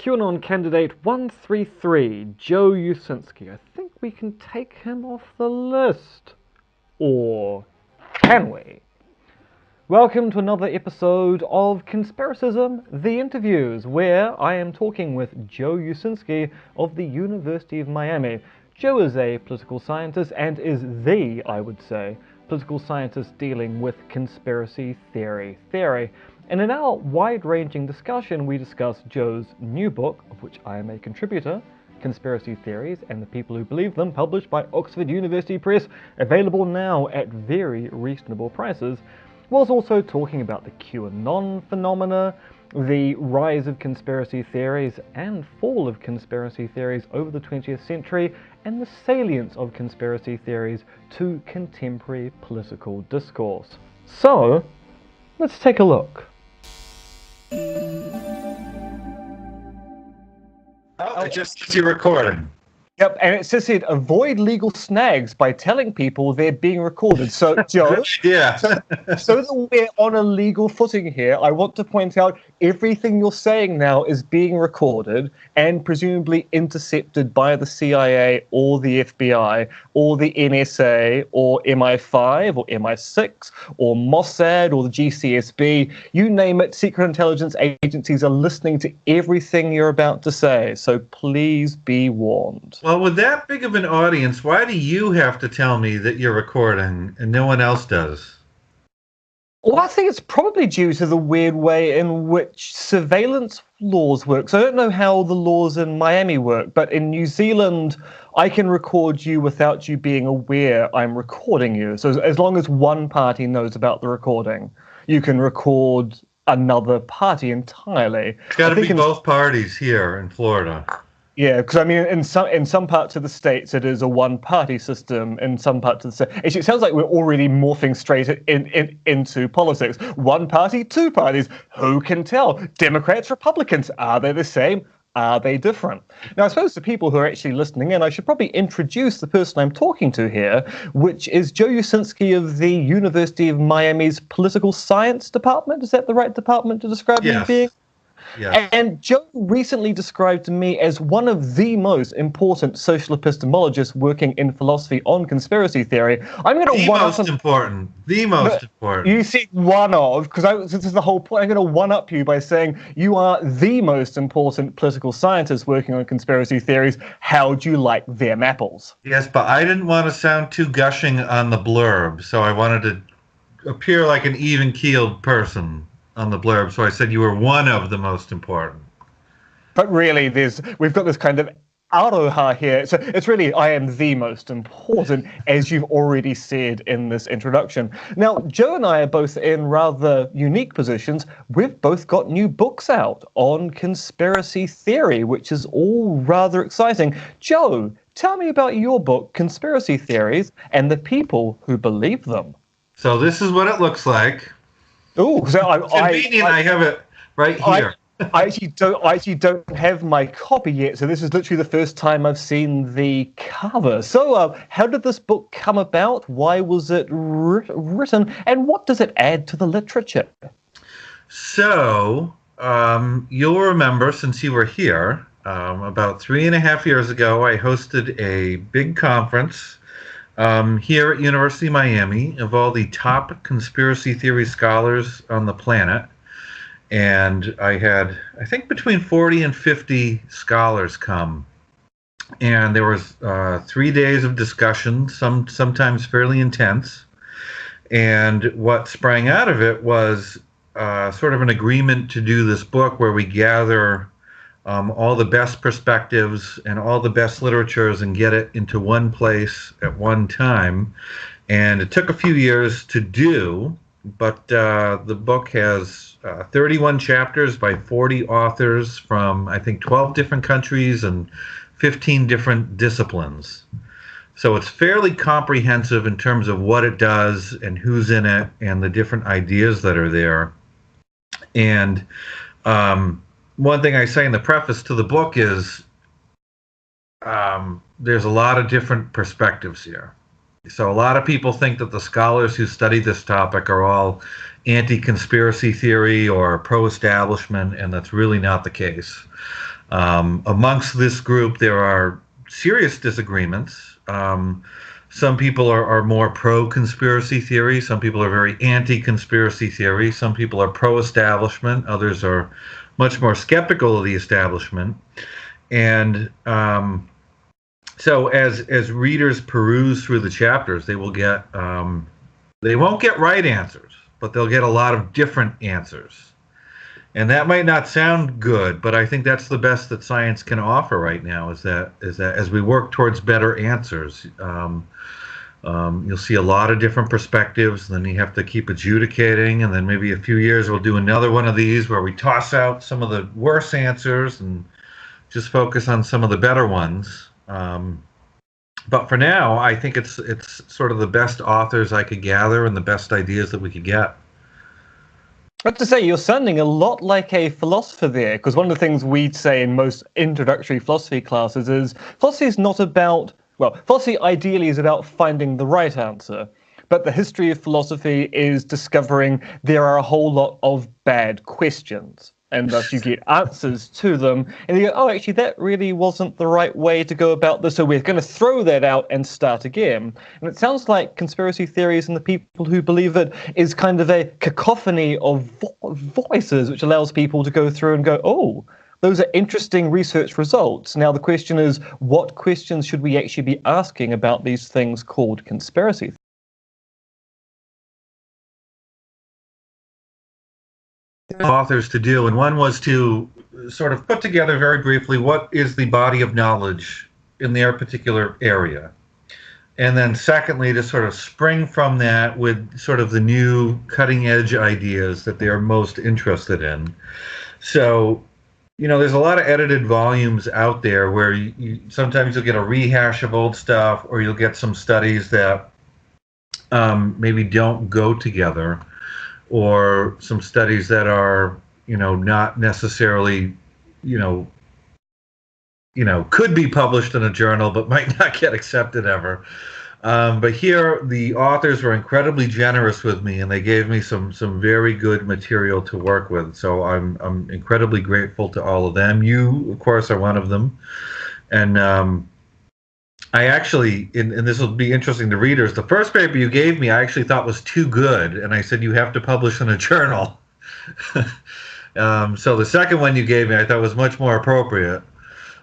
QAnon candidate 133, Joe Uscinski. I think we can take him off the list. Or can we? Welcome to another episode of Conspiracism, The Interviews, where I am talking with Joe Uscinski of the University of Miami. Joe is a political scientist and is the, I would say, political scientist dealing with conspiracy theory. And in our wide-ranging discussion, we discuss Joe's new book, of which I am a contributor, Conspiracy Theories and the People Who Believe Them, published by Oxford University Press, available now at very reasonable prices, whilst also talking about the QAnon phenomena, the rise of conspiracy theories and fall of conspiracy theories over the 20th century, and the salience of conspiracy theories to contemporary political discourse. So, let's take a look. Oh, it just says you're recording. Yep, and it says here, avoid legal snags by telling people they're being recorded. So, Joe, yeah. so that we're on a legal footing here, I want to point out everything you're saying now is being recorded and presumably intercepted by the CIA or the FBI or the NSA or MI5 or MI6 or Mossad or the GCSB. You name it, secret intelligence agencies are listening to everything you're about to say. So please be warned. Well, with that big of an audience, why do you have to tell me that you're recording and no one else does? Well, I think it's probably due to the weird way in which surveillance laws work. So I don't know how the laws in Miami work, but in New Zealand, I can record you without you being aware I'm recording you. So as long as one party knows about the recording, you can record another party entirely. It's got to be both parties here in Florida. Yeah, because I mean, in some parts of the states, it is a one-party system. In some parts of the states, actually, it sounds like we're already morphing straight into politics. One party, two parties. Who can tell? Democrats, Republicans, are they the same? Are they different? Now, I suppose to people who are actually listening in, I should probably introduce the person I'm talking to here, which is Joe Uscinski of the University of Miami's Political Science Department. Is that the right department to describe me being? Yes. And Joe recently described me as one of the most important social epistemologists working in philosophy on conspiracy theory. I'm going to The most important. You see, one of, because this is the whole point. I'm going to one-up you by saying you are the most important political scientist working on conspiracy theories. How do you like them apples? Yes, but I didn't want to sound too gushing on the blurb, so I wanted to appear like an even-keeled person on the blurb, so I said you were one of the most important. But really, we've got this kind of aroha here. So it's really, I am the most important, as you've already said in this introduction. Now, Joe and I are both in rather unique positions. We've both got new books out on conspiracy theory, which is all rather exciting. Joe, tell me about your book, Conspiracy Theories and the People Who Believe Them. So this is what it looks like. Oh, so I have it right here. I actually don't have my copy yet, so this is literally the first time I've seen the cover. So, how did this book come about? Why was it written? And what does it add to the literature? So, you'll remember, since you were here, about 3.5 years ago, I hosted a big conference here at University of Miami of all the top conspiracy theory scholars on the planet. And I had, I think, between 40 and 50 scholars come. And there was 3 days of discussion, sometimes fairly intense. And what sprang out of it was sort of an agreement to do this book where we gather all the best perspectives and all the best literatures and get it into one place at one time. And it took a few years to do, but the book has 31 chapters by 40 authors from, I think, 12 different countries and 15 different disciplines. So it's fairly comprehensive in terms of what it does and who's in it and the different ideas that are there. And one thing I say in the preface to the book is there's a lot of different perspectives here. So a lot of people think that the scholars who study this topic are all anti-conspiracy theory or pro-establishment, and that's really not the case. Amongst this group, there are serious disagreements. Some people are more pro-conspiracy theory. Some people are very anti-conspiracy theory. Some people are pro-establishment. Others are much more skeptical of the establishment. And so as readers peruse through the chapters, they will get they won't get right answers, but they'll get a lot of different answers. And that might not sound good, but I think that's the best that science can offer right now. Is that as we work towards better answers, you'll see a lot of different perspectives. And then you have to keep adjudicating, and then maybe a few years we'll do another one of these where we toss out some of the worse answers and just focus on some of the better ones. But for now, I think it's sort of the best authors I could gather and the best ideas that we could get. I have to say, you're sounding a lot like a philosopher there, because one of the things we'd say in most introductory philosophy classes is philosophy is not about, well, philosophy ideally is about finding the right answer, but the history of philosophy is discovering there are a whole lot of bad questions. And thus you get answers to them, and you go, oh, actually, that really wasn't the right way to go about this, so we're going to throw that out and start again. And it sounds like conspiracy theories and the people who believe it is kind of a cacophony of voices, which allows people to go through and go, oh, those are interesting research results. Now, the question is, what questions should we actually be asking about these things called conspiracy theories? Authors to do, and one was to sort of put together very briefly what is the body of knowledge in their particular area, and then secondly to sort of spring from that with sort of the new cutting edge ideas that they are most interested in. So there's a lot of edited volumes out there where you sometimes you'll get a rehash of old stuff, or you'll get some studies that maybe don't go together, or some studies that are, not necessarily, could be published in a journal, but might not get accepted ever. But here, the authors were incredibly generous with me, and they gave me some very good material to work with. So I'm incredibly grateful to all of them. You, of course, are one of them. And I actually, and this will be interesting to readers, the first paper you gave me I actually thought was too good, and I said you have to publish in a journal. So the second one you gave me I thought was much more appropriate.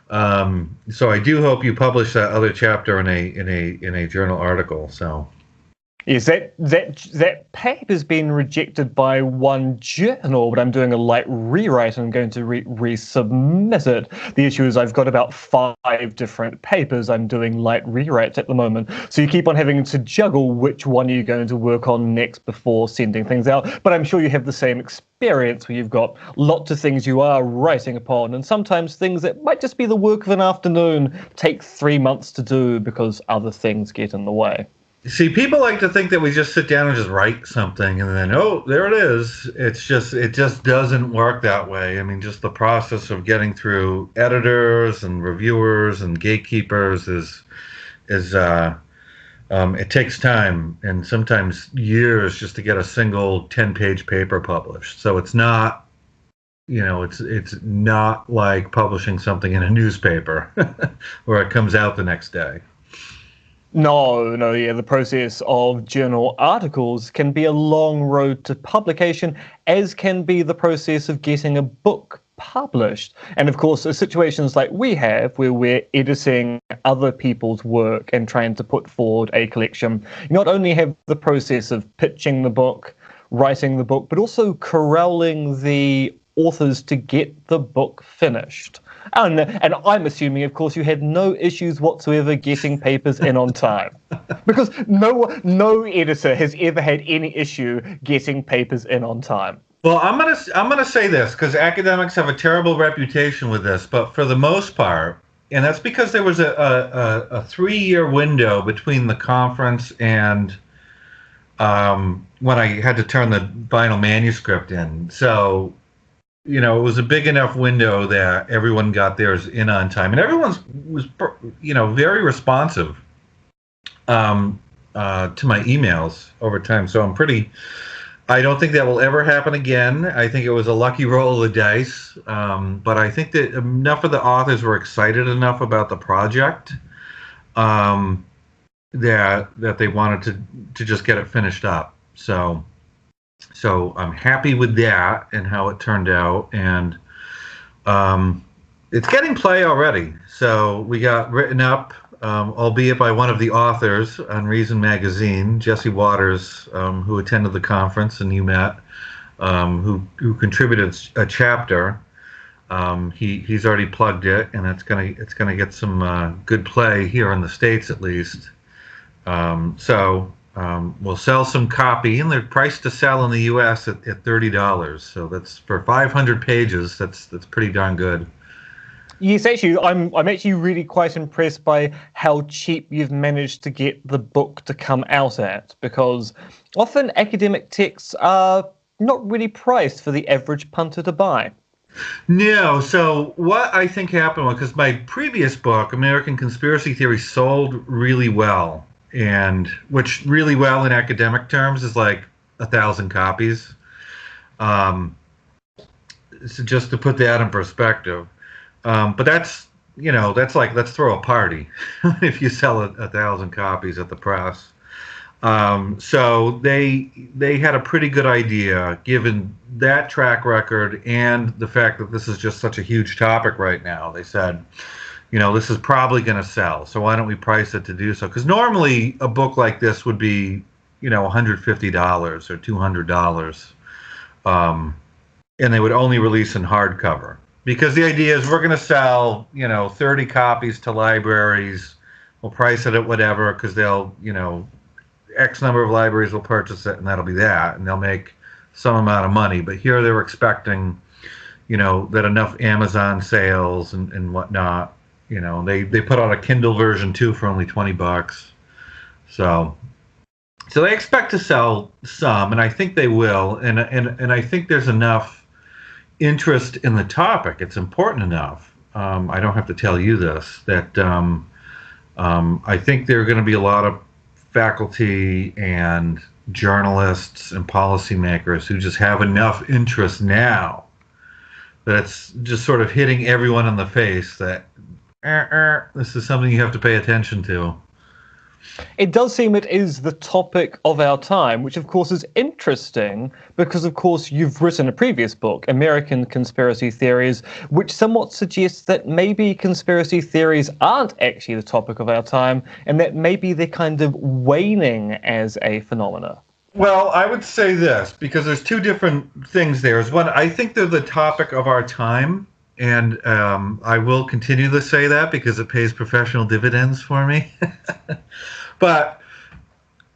So I do hope you publish that other chapter in a journal article. So. Yes, that paper's been rejected by one journal, but I'm doing a light rewrite and I'm going to resubmit it. The issue is I've got about 5 different papers I'm doing light rewrites at the moment. So you keep on having to juggle which one you're going to work on next before sending things out. But I'm sure you have the same experience where you've got lots of things you are writing upon, and sometimes things that might just be the work of an afternoon take 3 months to do because other things get in the way. See, people like to think that we just sit down and just write something and then, oh, there it is. It just doesn't work that way. I mean, just the process of getting through editors and reviewers and gatekeepers is it takes time, and sometimes years just to get a single 10-page paper published. So it's not, it's not like publishing something in a newspaper where it comes out the next day. No, yeah, the process of journal articles can be a long road to publication, as can be the process of getting a book published. And of course, there's situations like we have where we're editing other people's work and trying to put forward a collection. You not only have the process of pitching the book, writing the book, but also corralling the authors to get the book finished. And I'm assuming, of course, you had no issues whatsoever getting papers in on time, because no editor has ever had any issue getting papers in on time. Well, I'm gonna say this because academics have a terrible reputation with this, but for the most part, and that's because there was a 3-year window between the conference and when I had to turn the final manuscript in. So, it was a big enough window that everyone got theirs in on time, and everyone was very responsive to my emails over time. So I'm pretty I don't think that will ever happen again. I think it was a lucky roll of the dice. But I think that enough of the authors were excited enough about the project um, that they wanted to just get it finished up. So I'm happy with that and how it turned out, and it's getting play already. So we got written up, albeit by one of the authors on Reason Magazine, Jesse Waters, who attended the conference and you met, who contributed a chapter. He's already plugged it, and it's gonna get some good play here in the States at least. We'll sell some copy, and they're priced to sell in the U.S. at $30. So that's for 500 pages. That's pretty darn good. Yes, actually, I'm actually really quite impressed by how cheap you've managed to get the book to come out at, because often academic texts are not really priced for the average punter to buy. No, so what I think happened was, because my previous book, American Conspiracy Theory, sold really well, and which really well in academic terms is like 1,000 copies. So just to put that in perspective. But that's like, let's throw a party if you sell 1,000 copies at the press. So they had a pretty good idea, given that track record and the fact that this is just such a huge topic right now. They said, this is probably going to sell, so why don't we price it to do so? Because normally a book like this would be, $150 or $200, and they would only release in hardcover. Because the idea is we're going to sell, 30 copies to libraries. We'll price it at whatever, because they'll, X number of libraries will purchase it, and that'll be that, and they'll make some amount of money. But here they were expecting, that enough Amazon sales and whatnot. They put out a Kindle version too for only $20. So they expect to sell some, and I think they will. And I think there's enough interest in the topic. It's important enough. I don't have to tell you this, that I think there are going to be a lot of faculty and journalists and policymakers who just have enough interest now that it's just sort of hitting everyone in the face that this is something you have to pay attention to. It does seem it is the topic of our time, which of course is interesting because, of course, you've written a previous book, American Conspiracy Theories, which somewhat suggests that maybe conspiracy theories aren't actually the topic of our time, and that maybe they're kind of waning as a phenomena. Well, I would say this, because there's two different things there. One, I think they're the topic of our time, and I will continue to say that because it pays professional dividends for me. But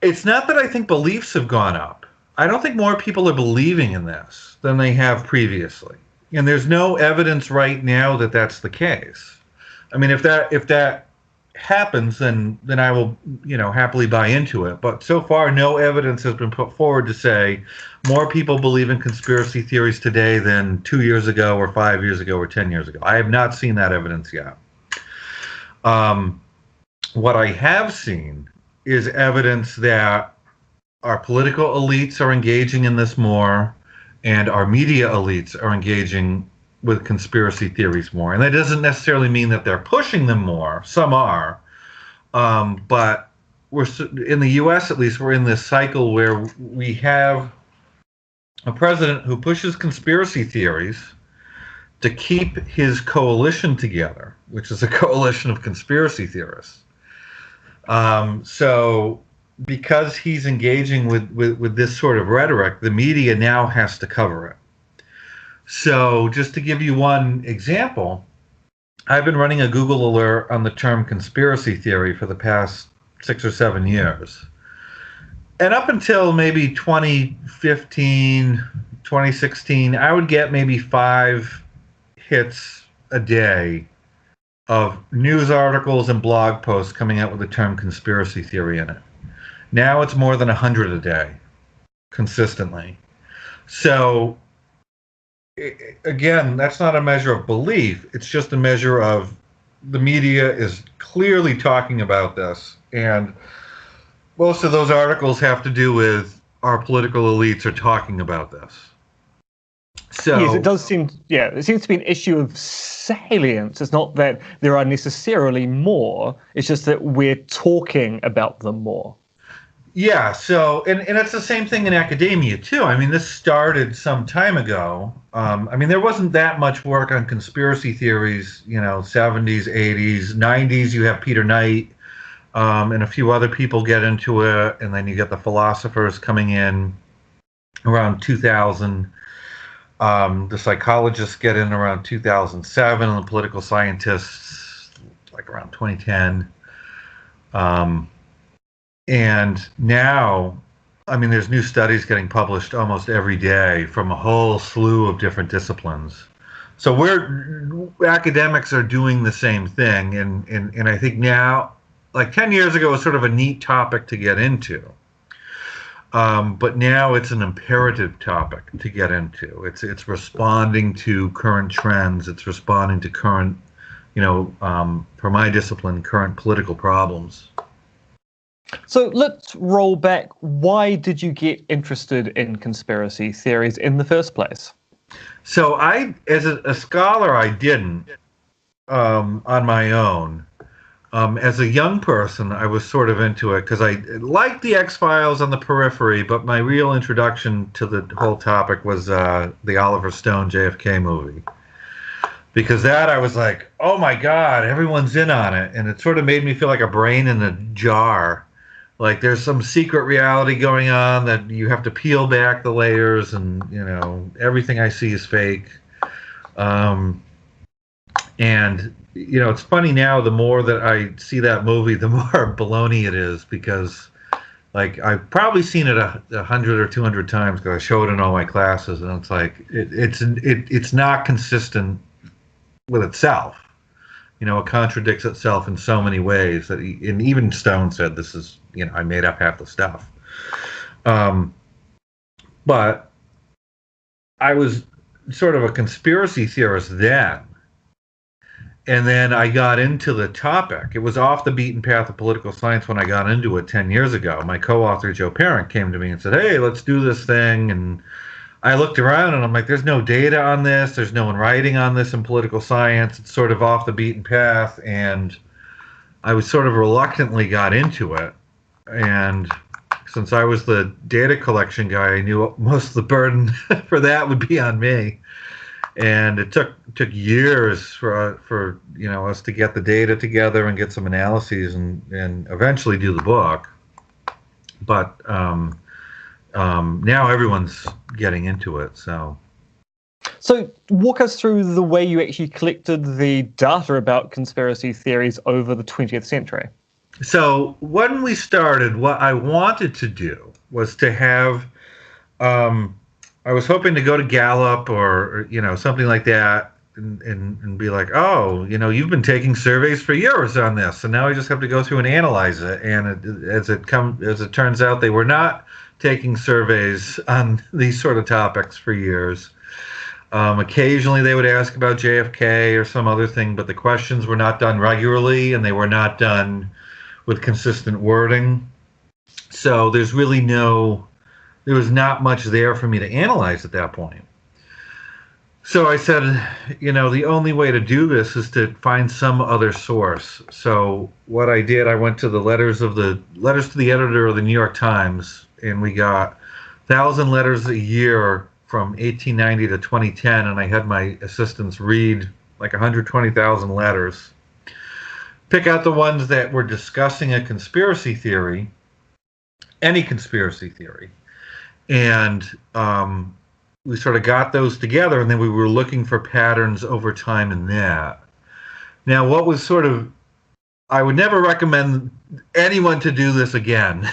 it's not that I think beliefs have gone up. I don't think more people are believing in this than they have previously. And there's no evidence right now that that's the case. I mean, if that happens, then I will, happily buy into it. But so far, no evidence has been put forward to say more people believe in conspiracy theories today than 2 years ago or 5 years ago or 10 years ago. I have not seen that evidence yet. What I have seen is evidence that our political elites are engaging in this more, and our media elites are engaging with conspiracy theories more. And that doesn't necessarily mean that they're pushing them more. Some are. But we're in the U.S., at least, we're in this cycle where we have a president who pushes conspiracy theories to keep his coalition together, which is a coalition of conspiracy theorists. So because he's engaging with this sort of rhetoric, the media now has to cover it. So just to give you one example, I've been running a Google alert on the term conspiracy theory for the past 6 or 7 years. And up until maybe 2015, 2016, I would get maybe 5 hits a day of news articles and blog posts coming out with the term conspiracy theory in it. Now it's more than 100 a day, consistently. So, again, that's not a measure of belief. It's just a measure of the media is clearly talking about this. And most of those articles have to do with our political elites are talking about this. So yes, it does seem. Yeah, it seems to be an issue of salience. It's not that there are necessarily more. It's just that we're talking about them more. yeah, so and it's the same thing in academia too. I mean, this started some time ago. I mean, there wasn't that much work on conspiracy theories, 70s, 80s, 90s. You have Peter Knight, and a few other people get into it, and then you get the philosophers coming in around 2000. The psychologists get in around 2007, and the political scientists like around 2010. And now, I mean, there's new studies getting published almost every day from a whole slew of different disciplines. So academics are doing the same thing, and I think now, like 10 years ago, it was sort of a neat topic to get into. But now it's an imperative topic to get into. It's responding to current trends. It's responding to current, for my discipline, current political problems. So let's roll back. Why did you get interested in conspiracy theories in the first place? So as a scholar, I didn't on my own. As a young person, I was sort of into it because I liked the X-Files on the periphery, but my real introduction to the whole topic was the Oliver Stone JFK movie. Because that I was like, oh my God, everyone's in on it. And it sort of made me feel like a brain in a jar. Like there's some secret reality going on that you have to peel back the layers, and everything I see is fake. And it's funny now, the more that I see that movie, the more baloney it is, because like I've probably seen it 100 or 200 times because I show it in all my classes, and it's like it's not consistent with itself. It contradicts itself in so many ways that and even Stone said this is, I made up half the stuff. But I was sort of a conspiracy theorist then. And then I got into the topic. It was off the beaten path of political science when I got into it 10 years ago. My co-author, Joe Parent, came to me and said, hey, let's do this thing. And I looked around and I'm like, there's no data on this. There's no one writing on this in political science. It's sort of off the beaten path. And I was sort of reluctantly got into it. And since I was the data collection guy, I knew most of the burden for that would be on me. And it took years for us to get the data together and get some analyses and eventually do the book. But now everyone's getting into it. So walk us through the way you actually collected the data about conspiracy theories over the 20th century. So when we started, what I wanted to do was to have, I was hoping to go to Gallup or something like that and be like, oh, you've been taking surveys for years on this, and now I just have to go through and analyze it. And as it turns out, they were not taking surveys on these sort of topics for years. Occasionally they would ask about JFK or some other thing, but the questions were not done regularly, and they were not done with consistent wording. So there was not much there for me to analyze at that point. So I said, the only way to do this is to find some other source. So what I did, I went to the letters to the editor of the New York Times, and we got 1,000 letters a year from 1890 to 2010, and I had my assistants read like 120,000 letters, pick out the ones that were discussing a conspiracy theory, any conspiracy theory, and we sort of got those together, and then we were looking for patterns over time in that. Now, what was I would never recommend anyone to do this again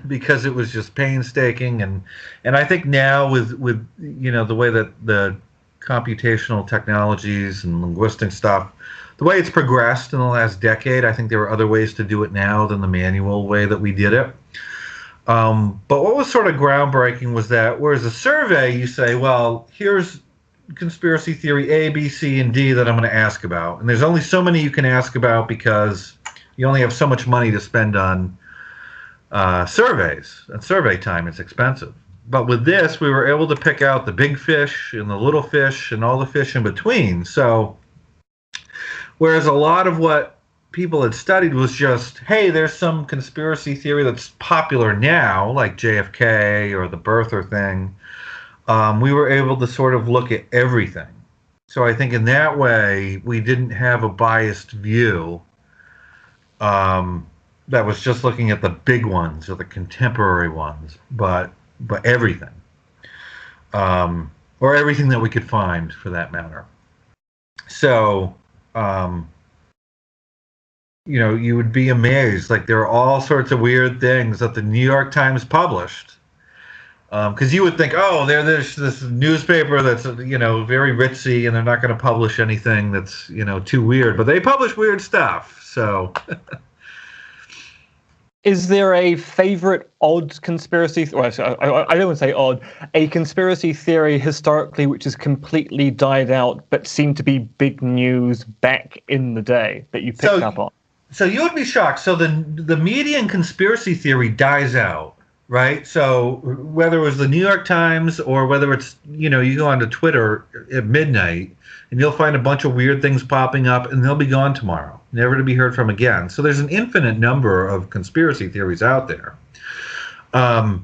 because it was just painstaking, and I think now with the way that the computational technologies and linguistic stuff, the way it's progressed in the last decade, I think there are other ways to do it now than the manual way that we did it. But what was sort of groundbreaking was that whereas a survey, you say, well, here's conspiracy theory A, B, C, and D that I'm going to ask about. And there's only so many you can ask about because you only have so much money to spend on surveys. And survey time is expensive. But with this, we were able to pick out the big fish and the little fish and all the fish in between. So, whereas a lot of what people had studied was just, hey, there's some conspiracy theory that's popular now, like JFK or the birther thing, we were able to sort of look at everything. So I think in that way, we didn't have a biased view that was just looking at the big ones or the contemporary ones, but everything, or everything that we could find for that matter. So, you would be amazed. Like, there are all sorts of weird things that the New York Times published. Because you would think, oh, there's this newspaper that's, very ritzy, and they're not going to publish anything that's, too weird. But they publish weird stuff. So, is there a favorite odd conspiracy? I don't want to say odd. A conspiracy theory historically which has completely died out, but seemed to be big news back in the day that you picked up on. So you would be shocked. So the median conspiracy theory dies out, right? So whether it was the New York Times or whether it's, you go onto Twitter at midnight and you'll find a bunch of weird things popping up and they'll be gone tomorrow, never to be heard from again. So there's an infinite number of conspiracy theories out there. But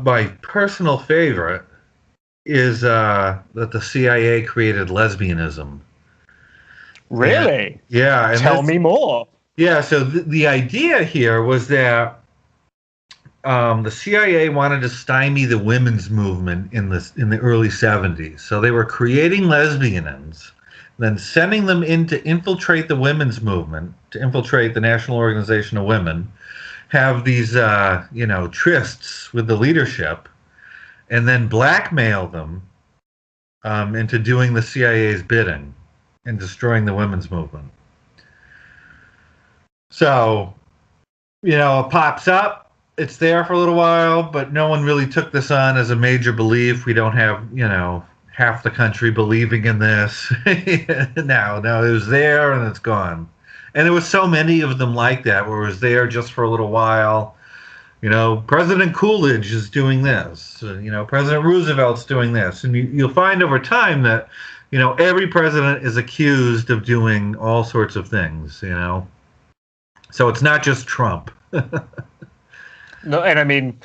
my personal favorite is that the CIA created lesbianism. Really? Yeah. And tell me more. Yeah. So the idea here was that the CIA wanted to stymie the women's movement in the early 70s. So they were creating lesbians, then sending them in to infiltrate the women's movement, to infiltrate the National Organization of Women, have these trysts with the leadership, and then blackmail them into doing the CIA's bidding and destroying the women's movement. So, it pops up, it's there for a little while, but no one really took this on as a major belief. We don't have, half the country believing in this. No, it was there and it's gone. And there was so many of them like that, where it was there just for a little while. President Coolidge is doing this. President Roosevelt's doing this. And you'll find over time that, every president is accused of doing all sorts of things, So it's not just Trump. No, and I mean,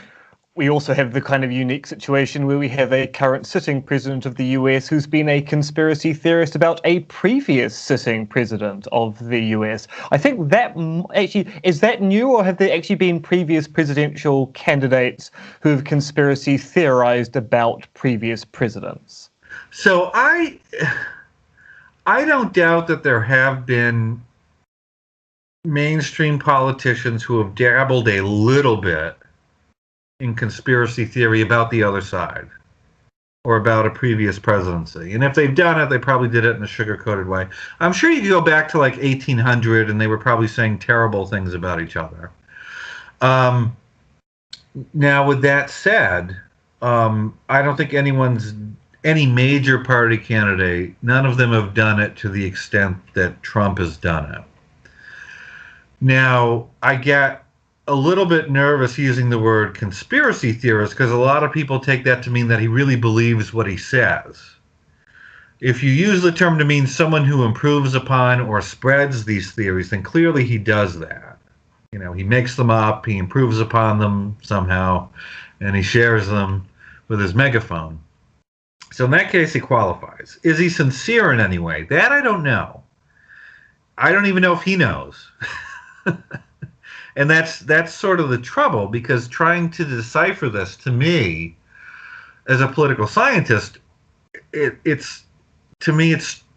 we also have the kind of unique situation where we have a current sitting president of the US who's been a conspiracy theorist about a previous sitting president of the US. I think that actually, is that new, or have there actually been previous presidential candidates who have conspiracy theorized about previous presidents? So I don't doubt that there have been mainstream politicians who have dabbled a little bit in conspiracy theory about the other side or about a previous presidency. And if they've done it, they probably did it in a sugar-coated way. I'm sure you could go back to like 1800 and they were probably saying terrible things about each other. Now, with that said, I don't think any major party candidate, none of them have done it to the extent that Trump has done it. Now, I get a little bit nervous using the word conspiracy theorist because a lot of people take that to mean that he really believes what he says. If you use the term to mean someone who improves upon or spreads these theories, then clearly he does that. He makes them up, he improves upon them somehow, and he shares them with his megaphone. So in that case, he qualifies. Is he sincere in any way? That I don't know. I don't even know if he knows. And that's sort of the trouble, because trying to decipher this, to me, as a political scientist, it's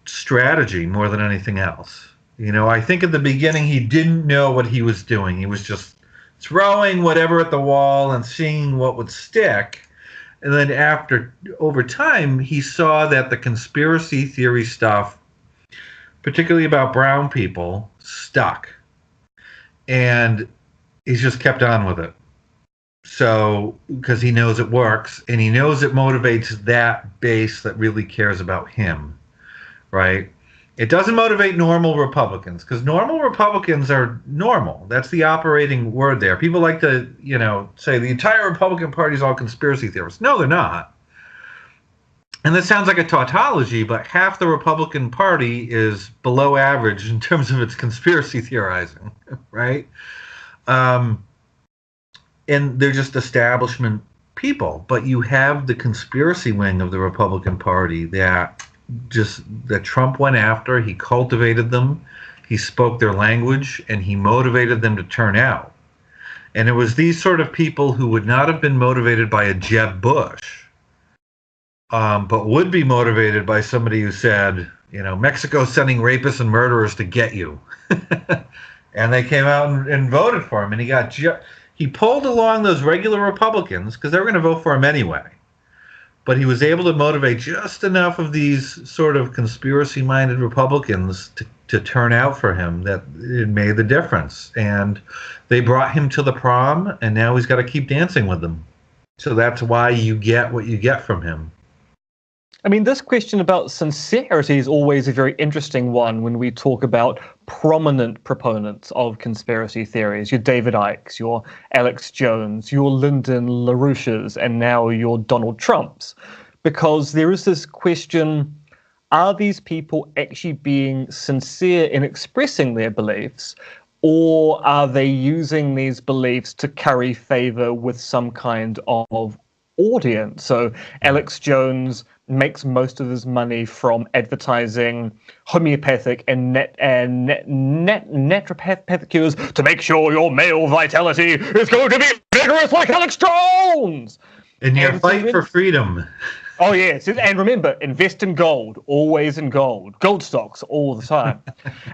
strategy more than anything else. I think at the beginning he didn't know what he was doing. He was just throwing whatever at the wall and seeing what would stick. And then over time, he saw that the conspiracy theory stuff, particularly about brown people, stuck. And he's just kept on with it. So, because he knows it works, and he knows it motivates that base that really cares about him, right? It doesn't motivate normal Republicans because normal Republicans are normal. That's the operating word there. People like to, say the entire Republican Party is all conspiracy theorists. No, they're not. And this sounds like a tautology, but half the Republican Party is below average in terms of its conspiracy theorizing, right? And they're just establishment people. But you have the conspiracy wing of the Republican Party that Trump went after. He cultivated them, he spoke their language, and he motivated them to turn out. And it was these sort of people who would not have been motivated by a Jeb Bush, but would be motivated by somebody who said, Mexico's sending rapists and murderers to get you. And they came out and voted for him, and he pulled along those regular Republicans because they were going to vote for him anyway. But he was able to motivate just enough of these sort of conspiracy-minded Republicans to turn out for him that it made the difference. And they brought him to the prom, and now he's got to keep dancing with them. So that's why you get what you get from him. I mean, this question about sincerity is always a very interesting one when we talk about prominent proponents of conspiracy theories. Your David Ickes, your Alex Jones, your Lyndon LaRouches, and now your Donald Trumps. Because there is this question, are these people actually being sincere in expressing their beliefs, or are they using these beliefs to curry favor with some kind of audience? So Alex Jones makes most of his money from advertising homeopathic and naturopathic cures to make sure your male vitality is going to be vigorous like Alex Jones. And your fight for freedom. Oh, yes. And remember, invest in gold, always in gold. Gold stocks all the time.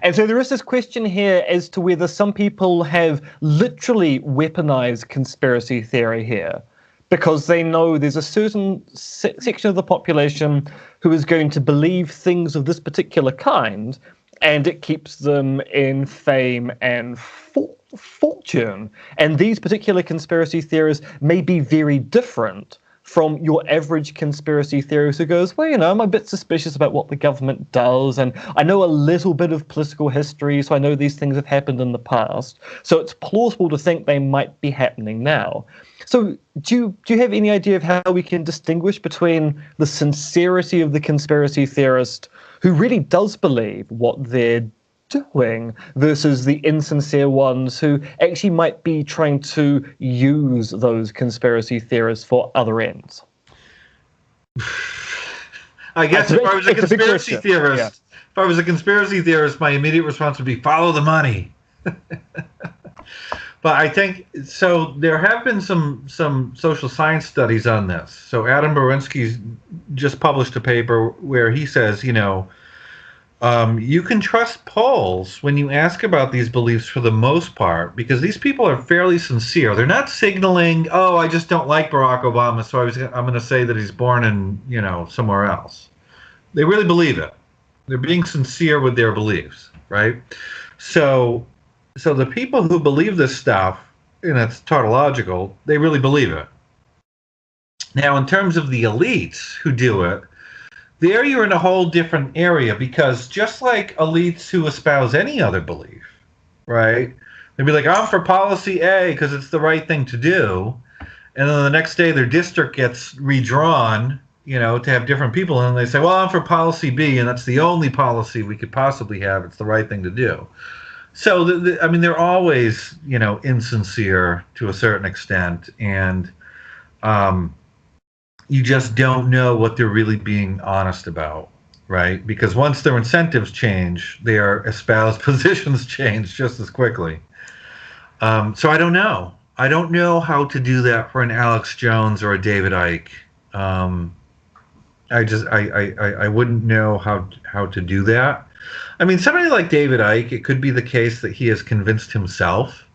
And so there is this question here as to whether some people have literally weaponized conspiracy theory here, because they know there's a certain section of the population who is going to believe things of this particular kind, and it keeps them in fame and fortune. And these particular conspiracy theories may be very different from your average conspiracy theorist who goes, well, I'm a bit suspicious about what the government does, and I know a little bit of political history, so I know these things have happened in the past. So it's plausible to think they might be happening now. So do you have any idea of how we can distinguish between the sincerity of the conspiracy theorist who really does believe what they're doing versus the insincere ones who actually might be trying to use those conspiracy theorists for other ends? I guess if I was a conspiracy theorist, my immediate response would be follow the money. But I think so. There have been some social science studies on this. So Adam Berinsky's just published a paper where he says, you can trust polls when you ask about these beliefs for the most part, because these people are fairly sincere. They're not signaling, oh, I just don't like Barack Obama, so I'm going to say that he's born in, somewhere else. They really believe it. They're being sincere with their beliefs, right? So the people who believe this stuff, and it's tautological, they really believe it. Now, in terms of the elites who do it, there you're in a whole different area, because just like elites who espouse any other belief, right? They'd be like, I'm for policy A because it's the right thing to do. And then the next day their district gets redrawn, to have different people. And they say, well, I'm for policy B, and that's the only policy we could possibly have. It's the right thing to do. So, they're always, insincere to a certain extent. And you just don't know what they're really being honest about, right? Because once their incentives change, their espoused positions change just as quickly. So I don't know. I don't know how to do that for an Alex Jones or a David Icke. I wouldn't know how to do that. Somebody like David Icke, it could be the case that he has convinced himself.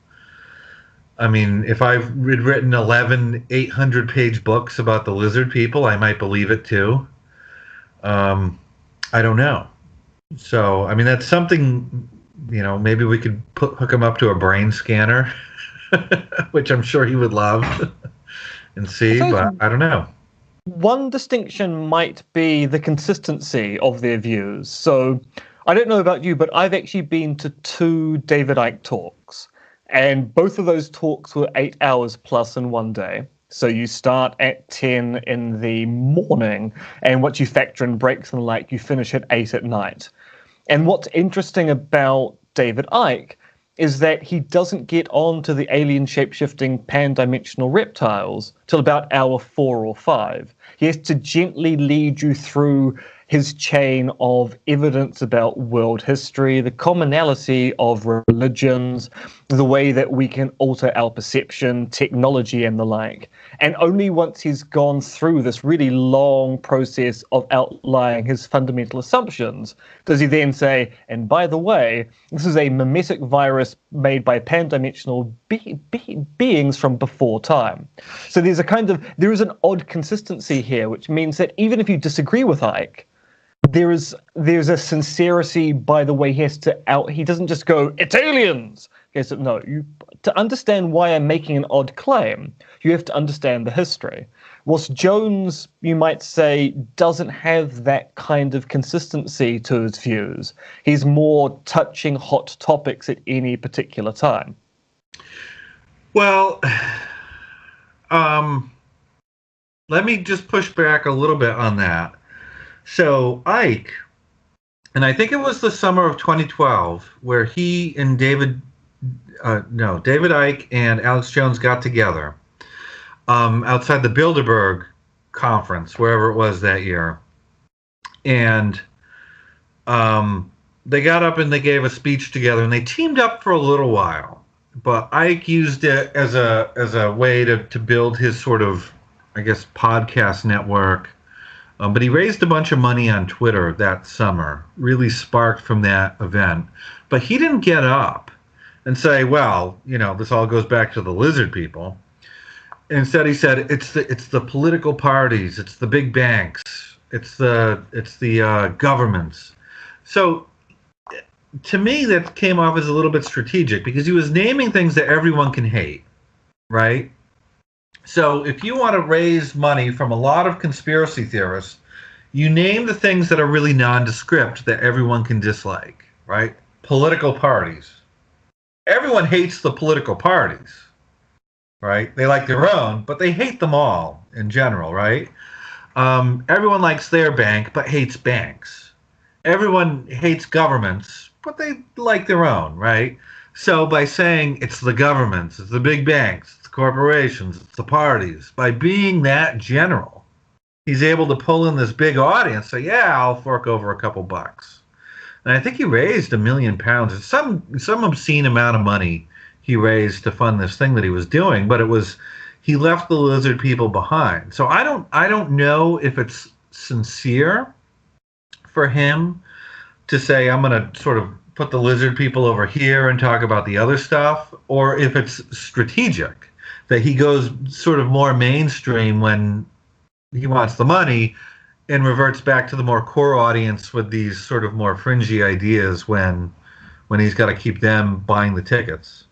If I've written 11 800-page books about the lizard people, I might believe it too. I don't know. So, that's something, maybe we could hook him up to a brain scanner, which I'm sure he would love and see, but I don't know. One distinction might be the consistency of their views. So I don't know about you, but I've actually been to 2 David Icke talks, and both of those talks were 8 hours plus in one day. So you start at 10 in the morning, and once you factor in breaks and the like, you finish at 8 at night. And what's interesting about David Icke is that he doesn't get on to the alien shape-shifting pan-dimensional reptiles till about hour 4 or 5. He has to gently lead you through his chain of evidence about world history, the commonality of religions, the way that we can alter our perception, technology, and the like. And only once he's gone through this really long process of outlining his fundamental assumptions does he then say, and by the way, this is a mimetic virus made by pan-dimensional beings from before time. So there is an odd consistency here, which means that even if you disagree with Icke, there's a sincerity by the way he doesn't just go, it's aliens. He says, no, to understand why I'm making an odd claim, you have to understand the history. Whilst Jones, you might say, doesn't have that kind of consistency to his views. He's more touching hot topics at any particular time. Well, let me just push back a little bit on that. So Icke, and I think it was the summer of 2012, where he and David Icke and Alex Jones got together outside the Bilderberg conference, wherever it was that year. And they got up and they gave a speech together, and they teamed up for a little while. But Icke used it as a way to build his sort of, I guess, podcast network. But he raised a bunch of money on Twitter that summer, really sparked from that event. But he didn't get up and say, well, this all goes back to the lizard people. Instead, he said, it's the political parties, it's the big banks, it's the governments. So to me, that came off as a little bit strategic because he was naming things that everyone can hate, right? So if you want to raise money from a lot of conspiracy theorists, you name the things that are really nondescript that everyone can dislike, right? Political parties. Everyone hates the political parties, right? They like their own, but they hate them all in general, right? Everyone likes their bank, but hates banks. Everyone hates governments, but they like their own, right? So by saying it's the governments, it's the big banks, corporations, it's the parties. By being that general, he's able to pull in this big audience. So yeah, I'll fork over a couple bucks. And I think he raised £1 million. It's some obscene amount of money he raised to fund this thing that he was doing. But he left the lizard people behind. So I don't know if it's sincere for him to say, I'm going to sort of put the lizard people over here and talk about the other stuff, or if it's strategic, that he goes sort of more mainstream when he wants the money and reverts back to the more core audience with these sort of more fringy ideas when he's got to keep them buying the tickets.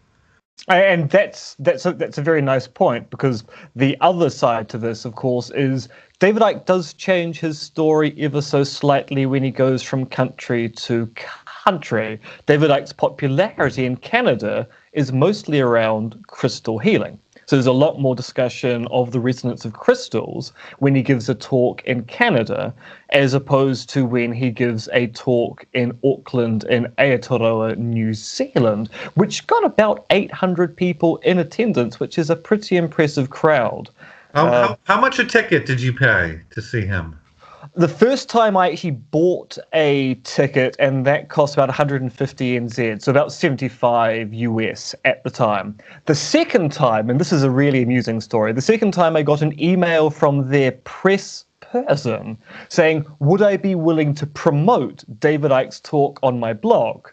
And that's a very nice point, because the other side to this, of course, is David Icke does change his story ever so slightly when he goes from country to country. David Icke's popularity in Canada is mostly around crystal healing. So there's a lot more discussion of the resonance of crystals when he gives a talk in Canada, as opposed to when he gives a talk in Auckland and Aotearoa, New Zealand, which got about 800 people in attendance, which is a pretty impressive crowd. How much a ticket did you pay to see him? The first time I actually bought a ticket, and that cost about 150 NZ, so about 75 US at the time. The second time, and this is a really amusing story, the second time I got an email from their press person saying, would I be willing to promote David Icke's talk on my blog?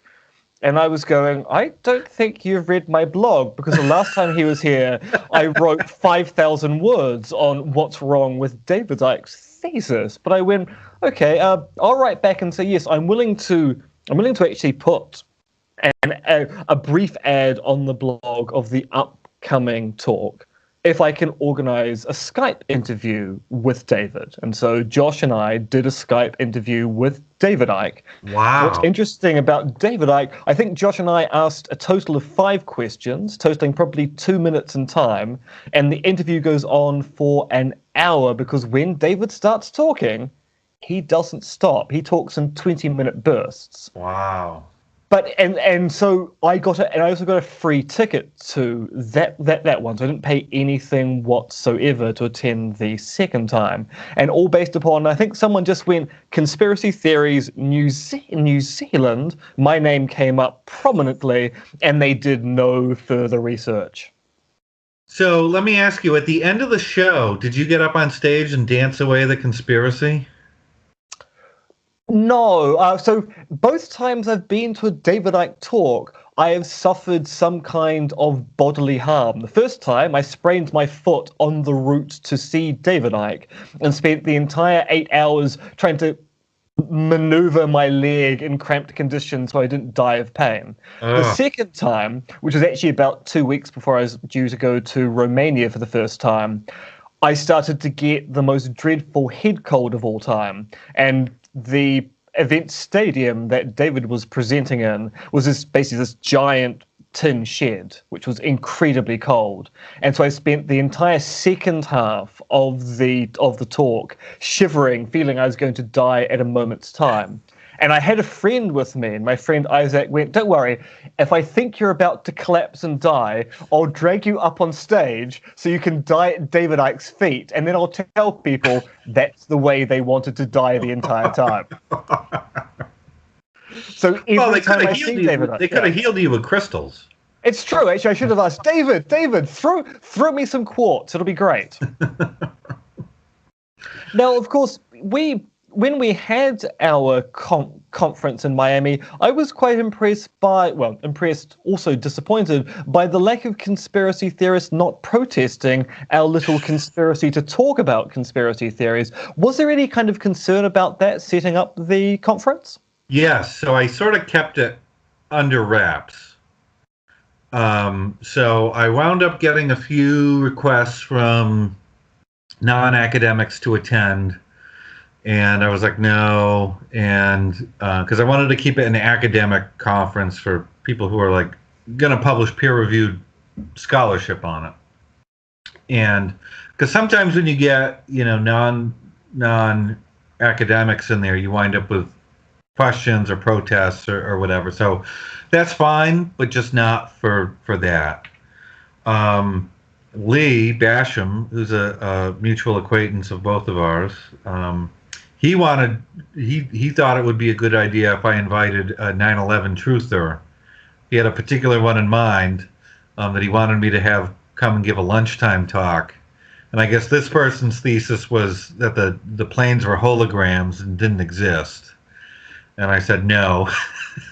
And I was going, I don't think you've read my blog, because the last time he was here, I wrote 5,000 words on what's wrong with David Icke's thesis. But I went, okay, I'll write back and say, yes, I'm willing to actually put a brief ad on the blog of the upcoming talk. if I can organize a Skype interview with David. And so Josh and I did a Skype interview with David Icke. What's Wow. interesting about David Icke, I think Josh and I asked a total of 5 questions, totaling probably 2 minutes in time. And the interview goes on for an hour because when David starts talking, he doesn't stop. He talks in 20-minute bursts. Wow. But and so I got it, and I also got a free ticket to that one. So I didn't pay anything whatsoever to attend the second time, and all based upon, I think someone just went conspiracy theories New Zealand. My name came up prominently, and they did no further research. So let me ask you, at the end of the show, did you get up on stage and dance away the conspiracy? No, so both times I've been to a David Icke talk, I have suffered some kind of bodily harm. The first time, I sprained my foot on the route to see David Icke and spent the entire 8 hours trying to maneuver my leg in cramped conditions so I didn't die of pain. The Ugh. second time, which was actually about 2 weeks before I was due to go to Romania for the first time, I started to get the most dreadful head cold of all time. And the event stadium that David was presenting in was basically this giant tin shed, which was incredibly cold. And so I spent the entire second half of the talk shivering, feeling I was going to die at a moment's time. And I had a friend with me, and my friend Isaac went, "Don't worry, if I think you're about to collapse and die, I'll drag you up on stage so you can die at David Icke's feet, and then I'll tell people that's the way they wanted to die the entire time." So Well, every they could time I have see healed you. David They Icke, could have healed you with crystals. it's true. Actually, I should have asked David, throw me some quartz. It'll be great. Now, of course, when we had our conference in Miami, I was quite impressed, also disappointed by the lack of conspiracy theorists not protesting our little conspiracy to talk about conspiracy theories. Was there any kind of concern about that setting up the conference? Yes, so I sort of kept it under wraps. So I wound up getting a few requests from non-academics to attend, and I was like, no, and because I wanted to keep it an academic conference for people who are like going to publish peer-reviewed scholarship on it, and because sometimes when you get non academics in there, you wind up with questions or protests or whatever. So that's fine, but just not for that. Lee Basham, who's a mutual acquaintance of both of ours, he thought it would be a good idea if I invited a 9/11 truther. He had a particular one in mind that he wanted me to have come and give a lunchtime talk. And I guess this person's thesis was that the planes were holograms and didn't exist. And I said no.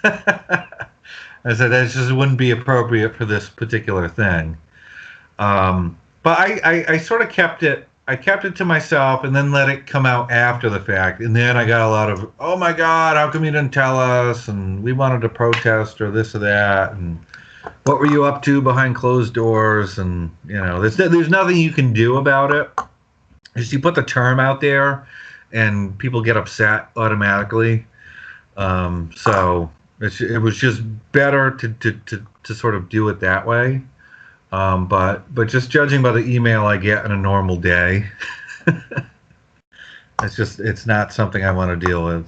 I said that just wouldn't be appropriate for this particular thing. But I sort of kept it. I kept it to myself and then let it come out after the fact. And then I got a lot of, "Oh my God, how come you didn't tell us? And we wanted to protest or this or that. And what were you up to behind closed doors?" And there's nothing you can do about it. Just you put the term out there, and people get upset automatically. So it was just better to sort of do it that way. But just judging by the email I get on a normal day, it's not something I want to deal with.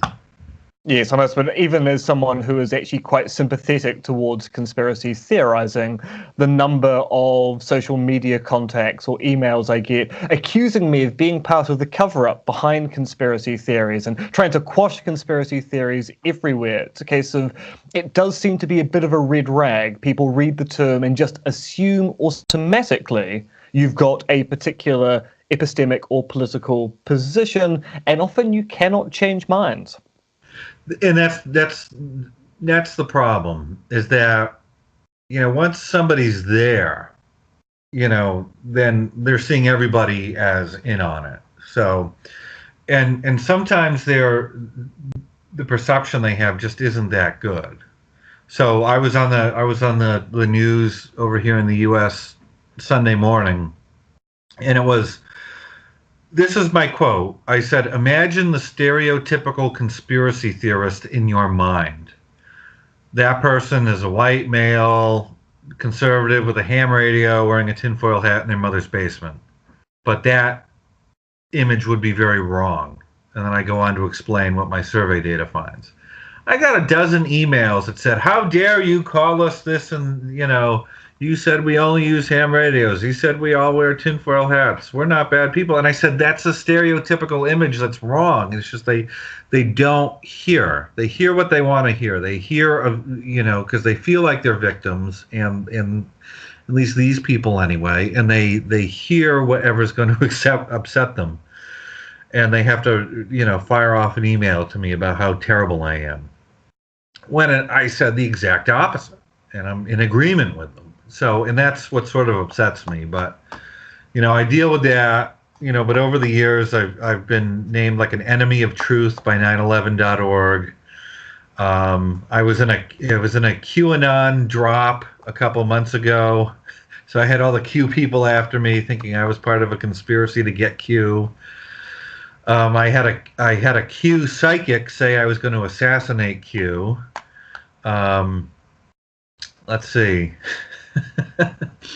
Yes, I must, but even as someone who is actually quite sympathetic towards conspiracy theorizing, the number of social media contacts or emails I get accusing me of being part of the cover-up behind conspiracy theories and trying to quash conspiracy theories everywhere. It's a case of, it does seem to be a bit of a red rag. People read the term and just assume automatically you've got a particular epistemic or political position, and often you cannot change minds. And that's the problem, is that once somebody's there, then they're seeing everybody as in on it. So and sometimes the perception they have just isn't that good. So I was on the news over here in the US Sunday morning, And this is my quote. I said, imagine the stereotypical conspiracy theorist in your mind. That person is a white male, conservative with a ham radio, wearing a tinfoil hat in their mother's basement. But that image would be very wrong. And then I go on to explain what my survey data finds. I got a dozen emails that said, how dare you call us this? And, you said we only use ham radios. You said we all wear tinfoil hats. We're not bad people. And I said, that's a stereotypical image that's wrong. It's just they don't hear. They hear what they want to hear. They hear, because they feel like they're victims, and at least these people anyway, and they hear whatever's going to upset them. And they have to, fire off an email to me about how terrible I am. When I said the exact opposite, and I'm in agreement with them. So, and that's what sort of upsets me. But, I deal with that, but over the years, I've been named like an enemy of truth by 911.org. I was in a QAnon drop a couple months ago. So I had all the Q people after me thinking I was part of a conspiracy to get Q. I had a Q psychic say I was going to assassinate Q. Let's see.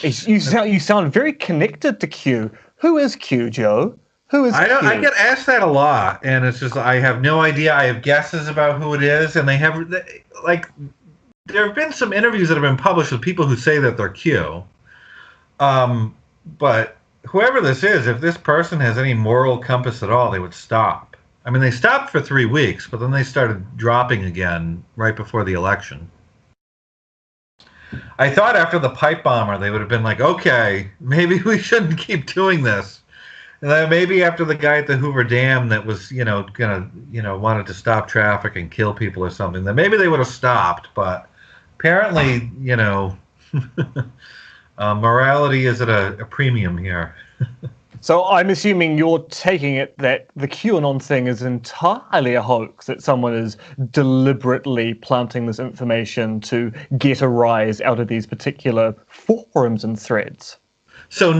You sound very connected to Q. Who is Q, Joe? Who is Q? I get asked that a lot, and it's just I have no idea. I have guesses about who it is, and there have been some interviews that have been published with people who say that they're Q. But whoever this is, if this person has any moral compass at all, they would stop. I mean, they stopped for 3 weeks, but then they started dropping again right before the election. I thought after the pipe bomber, they would have been like, okay, maybe we shouldn't keep doing this. And then maybe after the guy at the Hoover Dam that was, wanted to stop traffic and kill people or something, then maybe they would have stopped. But apparently, morality is at a premium here. So I'm assuming you're taking it that the QAnon thing is entirely a hoax, that someone is deliberately planting this information to get a rise out of these particular forums and threads. So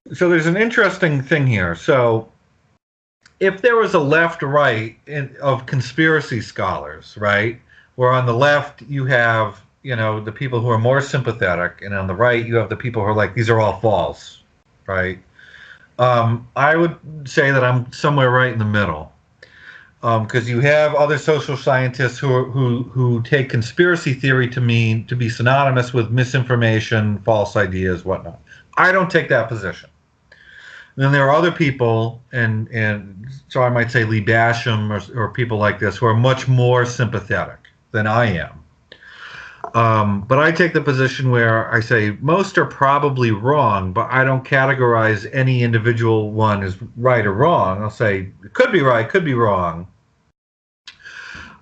there's an interesting thing here. So if there was a left-right of conspiracy scholars, right, where on the left you have, the people who are more sympathetic, and on the right you have the people who are like, these are all false, right? I would say that I'm somewhere right in the middle, because you have other social scientists who take conspiracy theory to be synonymous with misinformation, false ideas, whatnot. I don't take that position. And then there are other people, and so I might say Lee Basham or people like this who are much more sympathetic than I am. But I take the position where I say most are probably wrong, but I don't categorize any individual one as right or wrong. I'll say it could be right, could be wrong.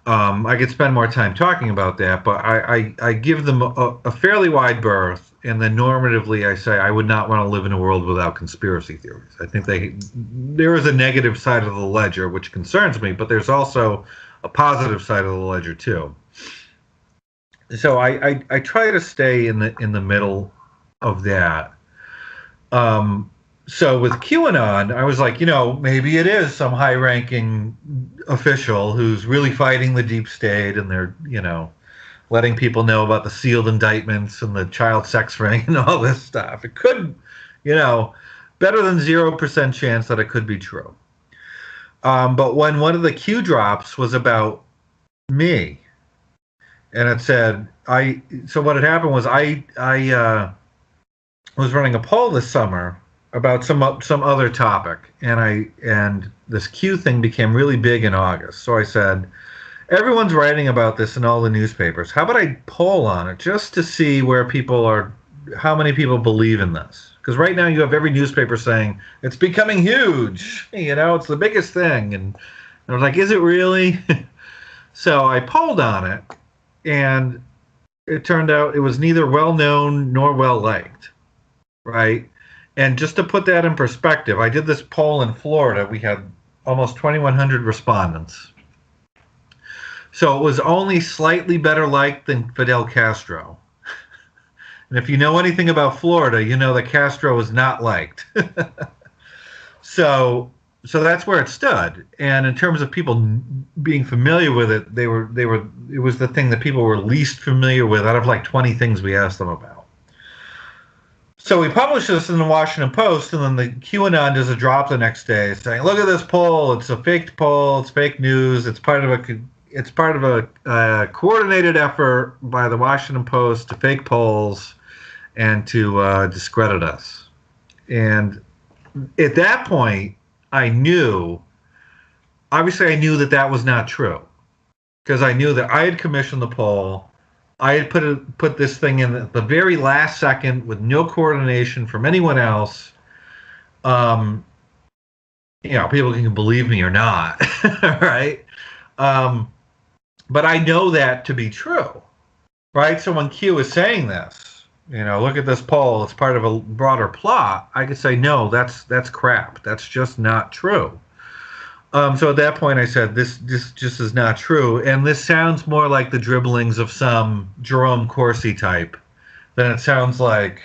I could spend more time talking about that, but I give them a fairly wide berth, and then normatively I say I would not want to live in a world without conspiracy theories. I think there is a negative side of the ledger which concerns me, but there's also a positive side of the ledger too. So I try to stay in the middle of that. So with QAnon, I was like, maybe it is some high-ranking official who's really fighting the deep state, and they're, letting people know about the sealed indictments and the child sex ring and all this stuff. It could, better than 0% chance that it could be true. But when one of the Q drops was about me, and it said, so what had happened was I was running a poll this summer about some other topic, and this Q thing became really big in August. So I said, everyone's writing about this in all the newspapers. How about I poll on it just to see how many people believe in this? Because right now you have every newspaper saying it's becoming huge. It's the biggest thing, and I was like, is it really? So I polled on it. And it turned out it was neither well-known nor well-liked, right? And just to put that in perspective, I did this poll in Florida. We had almost 2,100 respondents. So it was only slightly better liked than Fidel Castro. And if you know anything about Florida, you know that Castro was not liked. So that's where it stood. And in terms of people being familiar with it, it was the thing that people were least familiar with out of like 20 things we asked them about. So we published this in the Washington Post, and then the QAnon does a drop the next day saying, "Look at this poll. It's a faked poll. It's fake news. It's part of a coordinated effort by the Washington Post to fake polls and to discredit us." And at that point, I knew that was not true, because I knew that I had commissioned the poll. I had put this thing in at the very last second with no coordination from anyone else. People can believe me or not, right? But I know that to be true, right? So when Q is saying this, look at this poll, it's part of a broader plot, I could say, no, that's crap. That's just not true. So at that point I said, this just is not true. And this sounds more like the dribblings of some Jerome Corsi type than it sounds like,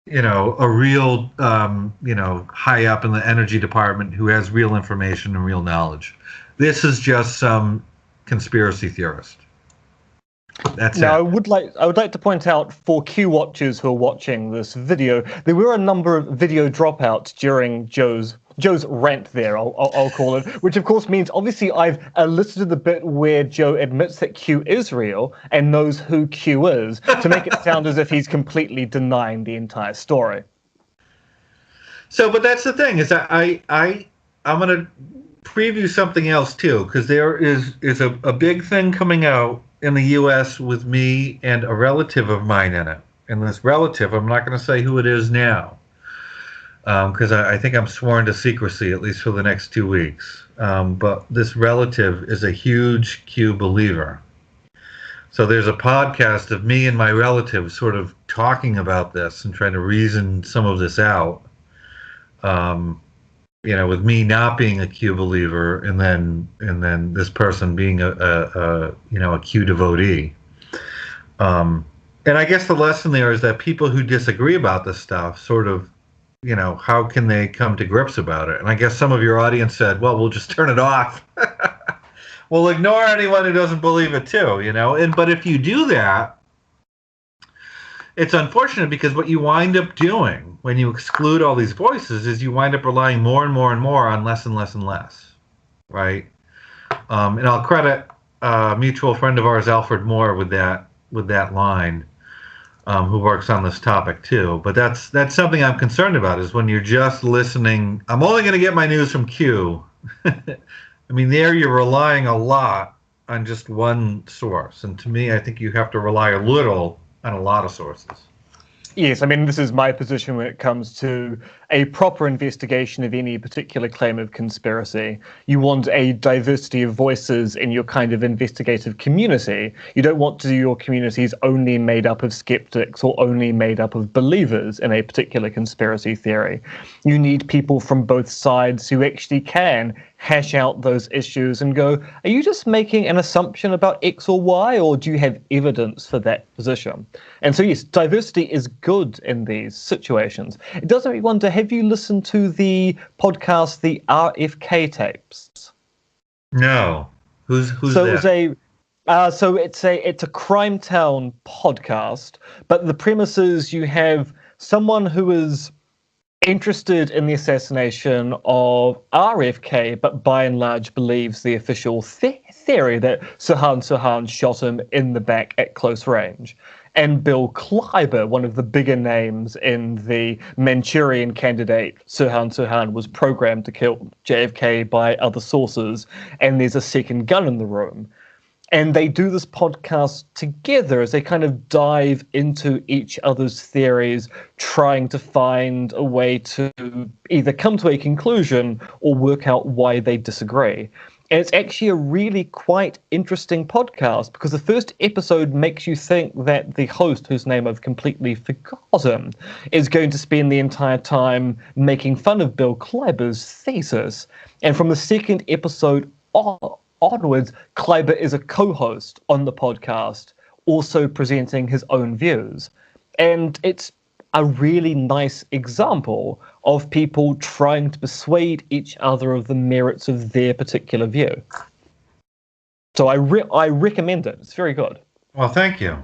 a real, high up in the energy department who has real information and real knowledge. This is just some conspiracy theorist. That's now, it. I would like to point out, for Q watchers who are watching this video, there were a number of video dropouts during Joe's rant there, I'll call it, which of course means obviously I've elicited the bit where Joe admits that Q is real and knows who Q is, to make it sound as if he's completely denying the entire story. So, but that's the thing, is that I'm going to preview something else too, because there is a big thing coming out in the U.S. with me and a relative of mine in it. And this relative, I'm not going to say who it is now, because I think I'm sworn to secrecy, at least for the next 2 weeks. But this relative is a huge Q believer. So there's a podcast of me and my relative sort of talking about this and trying to reason some of this out. With me not being a Q believer, and then this person being a Q devotee. And I guess the lesson there is that people who disagree about this stuff sort of, how can they come to grips about it? And I guess some of your audience said, well, we'll just turn it off. We'll ignore anyone who doesn't believe it too, but if you do that, it's unfortunate, because what you wind up doing when you exclude all these voices is you wind up relying more and more and more on less and less and less, right? And I'll credit a mutual friend of ours, Alfred Moore, with that line, who works on this topic too. But that's something I'm concerned about, is when you're just listening. I'm only going to get my news from Q. I mean, there you're relying a lot on just one source, and to me, I think you have to rely a little on a lot of sources. Yes, I mean, this is my position when it comes to a proper investigation of any particular claim of conspiracy. You want a diversity of voices in your kind of investigative community. You don't want to do your communities only made up of skeptics or only made up of believers in a particular conspiracy theory. You need people from both sides who actually can hash out those issues and go, are you just making an assumption about X or Y, or do you have evidence for that position? And so, yes, diversity is good in these situations. It does make me wonder, have you listened to the podcast, the RFK tapes? No. Who's so that? It's a Crime Town podcast, but the premise is you have someone who is interested in the assassination of RFK, but by and large believes the official theory that Sirhan shot him in the back at close range. And Bill Kleiber, one of the bigger names in the Manchurian Candidate, Sirhan was programmed to kill JFK by other sources, and there's a second gun in the room. And they do this podcast together as they kind of dive into each other's theories, trying to find a way to either come to a conclusion or work out why they disagree. And it's actually a really quite interesting podcast, because the first episode makes you think that the host, whose name I've completely forgotten, is going to spend the entire time making fun of Bill Kleiber's thesis. And from the second episode onwards, Kleiber is a co-host on the podcast, also presenting his own views. And it's a really nice example of people trying to persuade each other of the merits of their particular view. So I recommend it. It's very good. Well, thank you.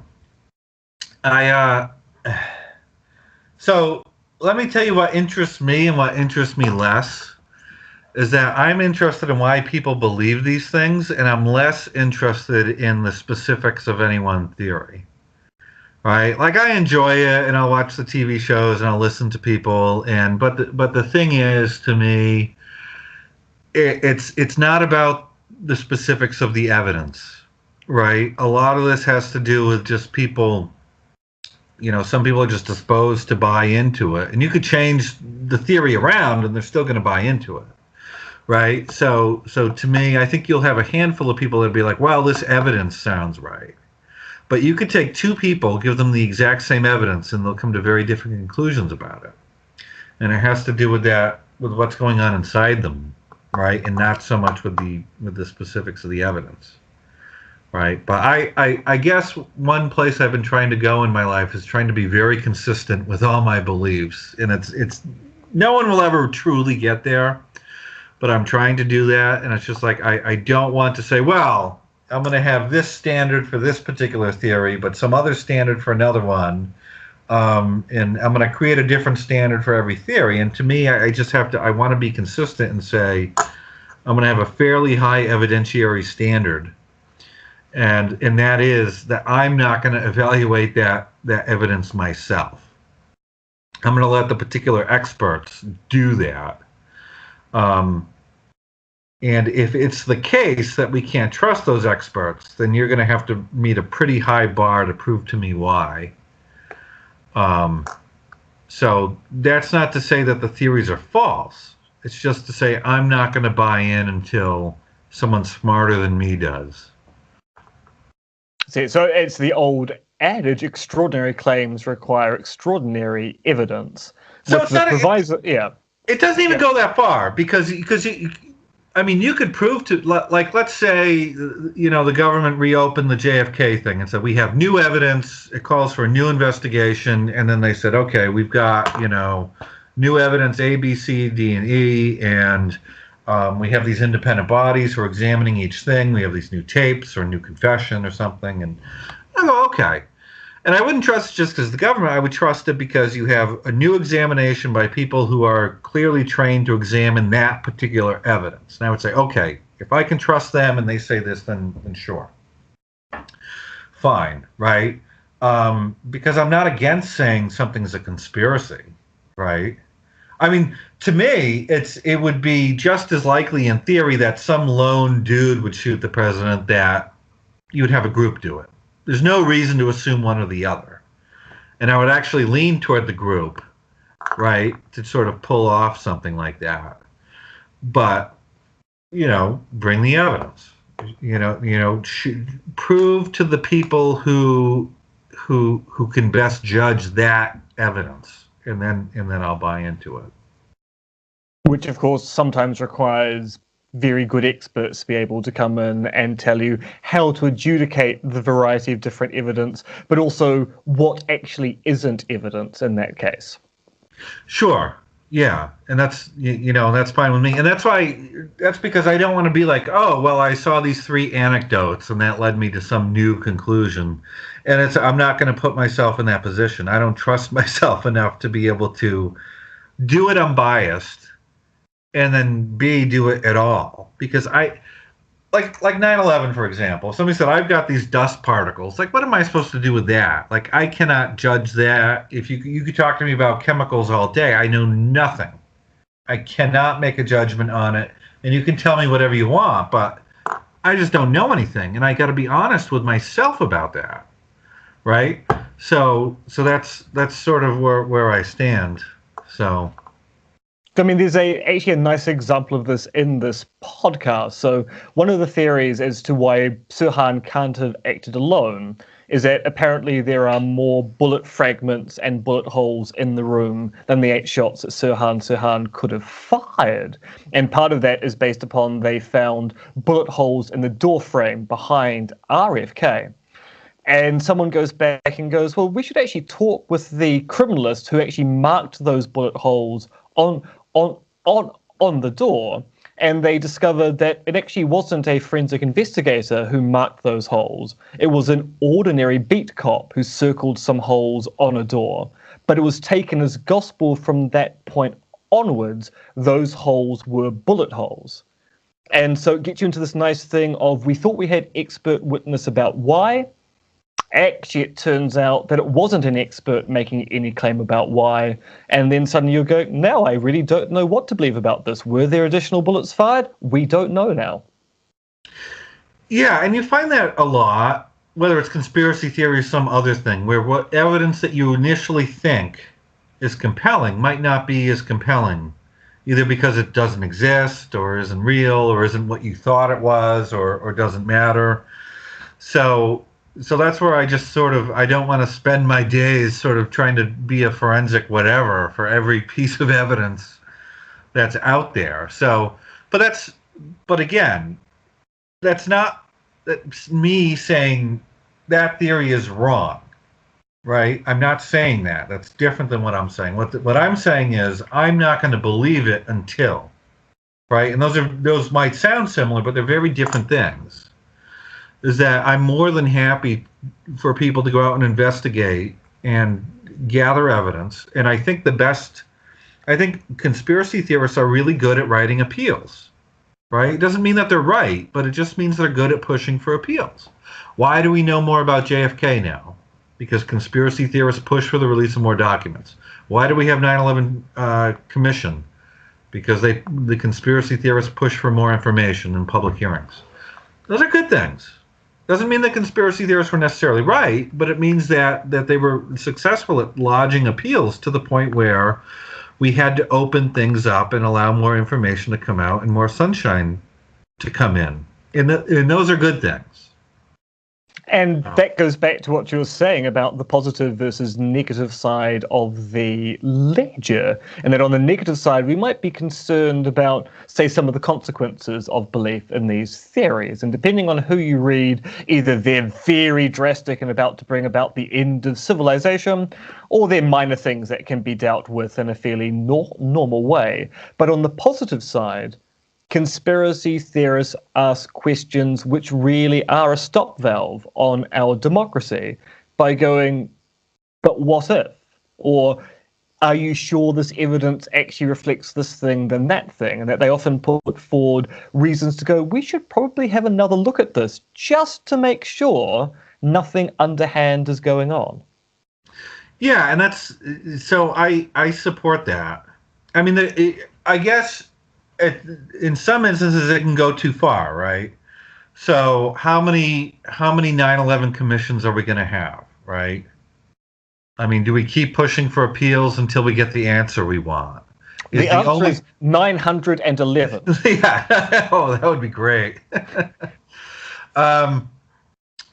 So let me tell you what interests me and what interests me less is that I'm interested in why people believe these things, and I'm less interested in the specifics of any one theory. Right? Like, I enjoy it, and I'll watch the TV shows, and I'll listen to people, but the thing is, to me, it's not about the specifics of the evidence, right? A lot of this has to do with just people. Some people are just disposed to buy into it, and you could change the theory around, and they're still going to buy into it. Right. So to me, I think you'll have a handful of people that'll be like, well, this evidence sounds right. But you could take two people, give them the exact same evidence, and they'll come to very different conclusions about it. And it has to do with what's going on inside them, right? And not so much with the specifics of the evidence. Right. But I guess one place I've been trying to go in my life is trying to be very consistent with all my beliefs. And it's no one will ever truly get there. But I'm trying to do that, and it's just like I don't want to say, well, I'm going to have this standard for this particular theory, but some other standard for another one, and I'm going to create a different standard for every theory. And to me, I want to be consistent and say I'm going to have a fairly high evidentiary standard, and that is that I'm not going to evaluate that evidence myself. I'm going to let the particular experts do that. And if it's the case that we can't trust those experts, then you're going to have to meet a pretty high bar to prove to me why. So that's not to say that the theories are false. It's just to say I'm not going to buy in until someone smarter than me does. See, so it's the old adage: extraordinary claims require extraordinary evidence. So it's not proviso, yeah. It doesn't even go that far because you could prove to, like, let's say, the government reopened the JFK thing and said, we have new evidence, it calls for a new investigation, and then they said, okay, we've got, new evidence A, B, C, D, and E, and we have these independent bodies who are examining each thing, we have these new tapes or a new confession or something, and I go, okay. And I wouldn't trust it just because the government. I would trust it because you have a new examination by people who are clearly trained to examine that particular evidence. And I would say, okay, if I can trust them and they say this, then sure. Fine, right? Because I'm not against saying something's a conspiracy, right? I mean, to me, it would be just as likely in theory that some lone dude would shoot the president that you would have a group do it. There's no reason to assume one or the other. And I would actually lean toward the group, right, to sort of pull off something like that. But, bring the evidence. Prove to the people who can best judge that evidence, and then I'll buy into it. Which, of course, sometimes requires very good experts to be able to come in and tell you how to adjudicate the variety of different evidence, but also what actually isn't evidence in that case. Sure. Yeah. And that's, that's fine with me. And that's because I don't want to be like, oh, well, I saw these 3 anecdotes and that led me to some new conclusion. And I'm not going to put myself in that position. I don't trust myself enough to be able to do it unbiased. And then B, do it at all. Because like 9/11, for example. Somebody said, I've got these dust particles. Like, what am I supposed to do with that? Like, I cannot judge that. If you could talk to me about chemicals all day, I know nothing. I cannot make a judgment on it. And you can tell me whatever you want, but I just don't know anything. And I got to be honest with myself about that. Right? So that's sort of where I stand. So... I mean, there's actually a nice example of this in this podcast. So one of the theories as to why Sirhan can't have acted alone is that apparently there are more bullet fragments and bullet holes in the room than the 8 shots that Sirhan could have fired. And part of that is based upon they found bullet holes in the door frame behind RFK. And someone goes back and goes, well, we should actually talk with the criminalist who actually marked those bullet holes on on on the door. And they discovered that it actually wasn't a forensic investigator who marked those holes. It was an ordinary beat cop who circled some holes on a door. But it was taken as gospel from that point onwards, those holes were bullet holes. And so it gets you into this nice thing of, we thought we had expert witness about why. Actually, it turns out that it wasn't an expert making any claim about why. And then suddenly you go, now I really don't know what to believe about this. Were there additional bullets fired? We don't know now. Yeah, and you find that a lot, whether it's conspiracy theory or some other thing, where what evidence that you initially think is compelling might not be as compelling, either because it doesn't exist or isn't real or isn't what you thought it was or doesn't matter. So that's where I just I don't want to spend my days sort of trying to be a forensic whatever for every piece of evidence that's out there. But again, that's me saying that theory is wrong, right? I'm not saying that. That's different than what I'm saying. What I'm saying is I'm not going to believe it until, right? And those might sound similar, but they're very different things. Is that I'm more than happy for people to go out and investigate and gather evidence. And I think conspiracy theorists are really good at writing appeals, right? It doesn't mean that they're right, but it just means they're good at pushing for appeals. Why do we know more about JFK now? Because conspiracy theorists push for the release of more documents. Why do we have 9/11 commission? Because the conspiracy theorists push for more information in public hearings. Those are good things. Doesn't mean that conspiracy theorists were necessarily right, but it means that they were successful at lodging appeals to the point where we had to open things up and allow more information to come out and more sunshine to come in. And those are good things. And that goes back to what you were saying about the positive versus negative side of the ledger. And that on the negative side, we might be concerned about, say, some of the consequences of belief in these theories. And depending on who you read, either they're very drastic and about to bring about the end of civilization, or they're minor things that can be dealt with in a fairly normal way. But on the positive side, conspiracy theorists ask questions which really are a stop valve on our democracy by going, but what if? Or are you sure this evidence actually reflects this thing than that thing? And that they often put forward reasons to go, we should probably have another look at this just to make sure nothing underhand is going on. Yeah, and so I support that. I mean, I guess in some instances it can go too far, right? So how many 9/11 commissions are we going to have, right? I mean, do we keep pushing for appeals until we get the answer we want? The answer is 911. Yeah. Oh, that would be great.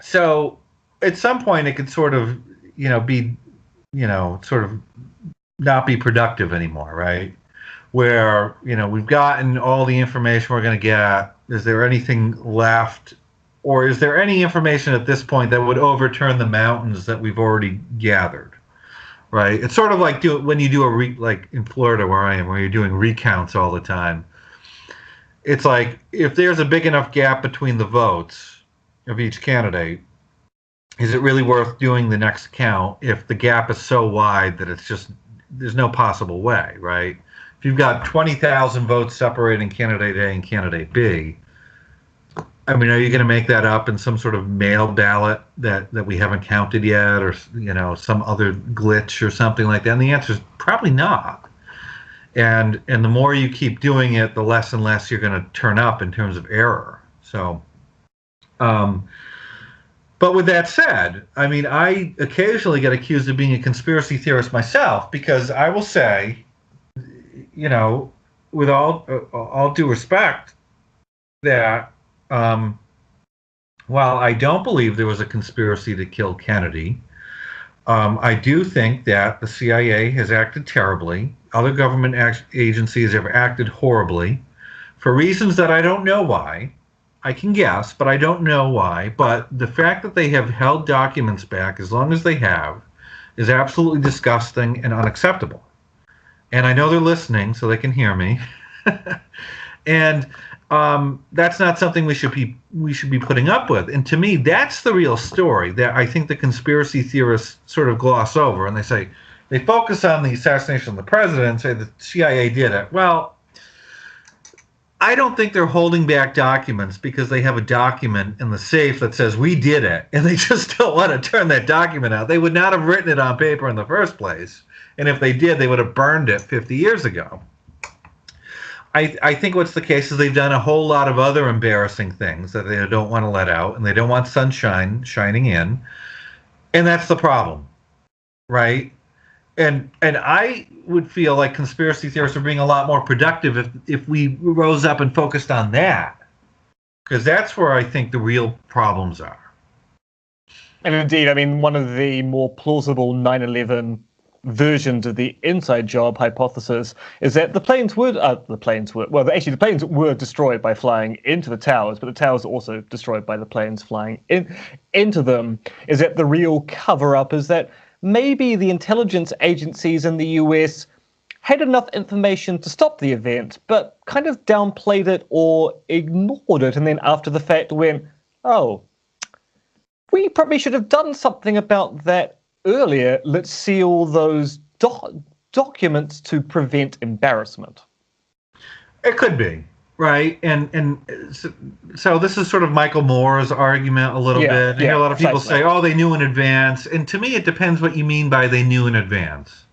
So at some point it could sort of, be, sort of not be productive anymore, right? Where, we've gotten all the information we're going to get. Is there anything left? Or is there any information at this point that would overturn the mountains that we've already gathered? Right? It's sort of like when you do like in Florida where I am, where you're doing recounts all the time. It's like, if there's a big enough gap between the votes of each candidate, is it really worth doing the next count if the gap is so wide that there's no possible way, right? If you've got 20,000 votes separating candidate A and candidate B, I mean, are you going to make that up in some sort of mail ballot that we haven't counted yet, or some other glitch or something like that? And the answer is probably not. And the more you keep doing it, the less and less you're going to turn up in terms of error. So, but with that said, I mean, I occasionally get accused of being a conspiracy theorist myself, because I will say, with all due respect, that while I don't believe there was a conspiracy to kill Kennedy, I do think that the CIA has acted terribly. Other government agencies have acted horribly for reasons that I don't know why. I can guess, but I don't know why. But the fact that they have held documents back as long as they have is absolutely disgusting and unacceptable. And I know they're listening, so they can hear me. And that's not something we should be putting up with. And to me, that's the real story that I think the conspiracy theorists sort of gloss over, and they focus on the assassination of the president and say the CIA did it. Well, I don't think they're holding back documents because they have a document in the safe that says we did it, and they just don't want to turn that document out. They would not have written it on paper in the first place, and if they did, they would have burned it 50 years ago. I think what's the case is they've done a whole lot of other embarrassing things that they don't want to let out, and they don't want sunshine shining in, and that's the problem, right? And I would feel like conspiracy theorists are being a lot more productive if we rose up and focused on that, because that's where I think the real problems are. And indeed, I mean, one of the more plausible 9/11 versions of the inside job hypothesis is that the planes were destroyed by flying into the towers, but the towers were also destroyed by the planes flying into them. Is that the real cover-up? Is that maybe the intelligence agencies in the US had enough information to stop the event, but kind of downplayed it or ignored it, and then after the fact went, oh, we probably should have done something about that earlier. Let's seal those documents to prevent embarrassment. It could be, right? And so this is sort of Michael Moore's argument a little bit. I hear a lot of people say, oh, they knew in advance. And to me, it depends what you mean by they knew in advance.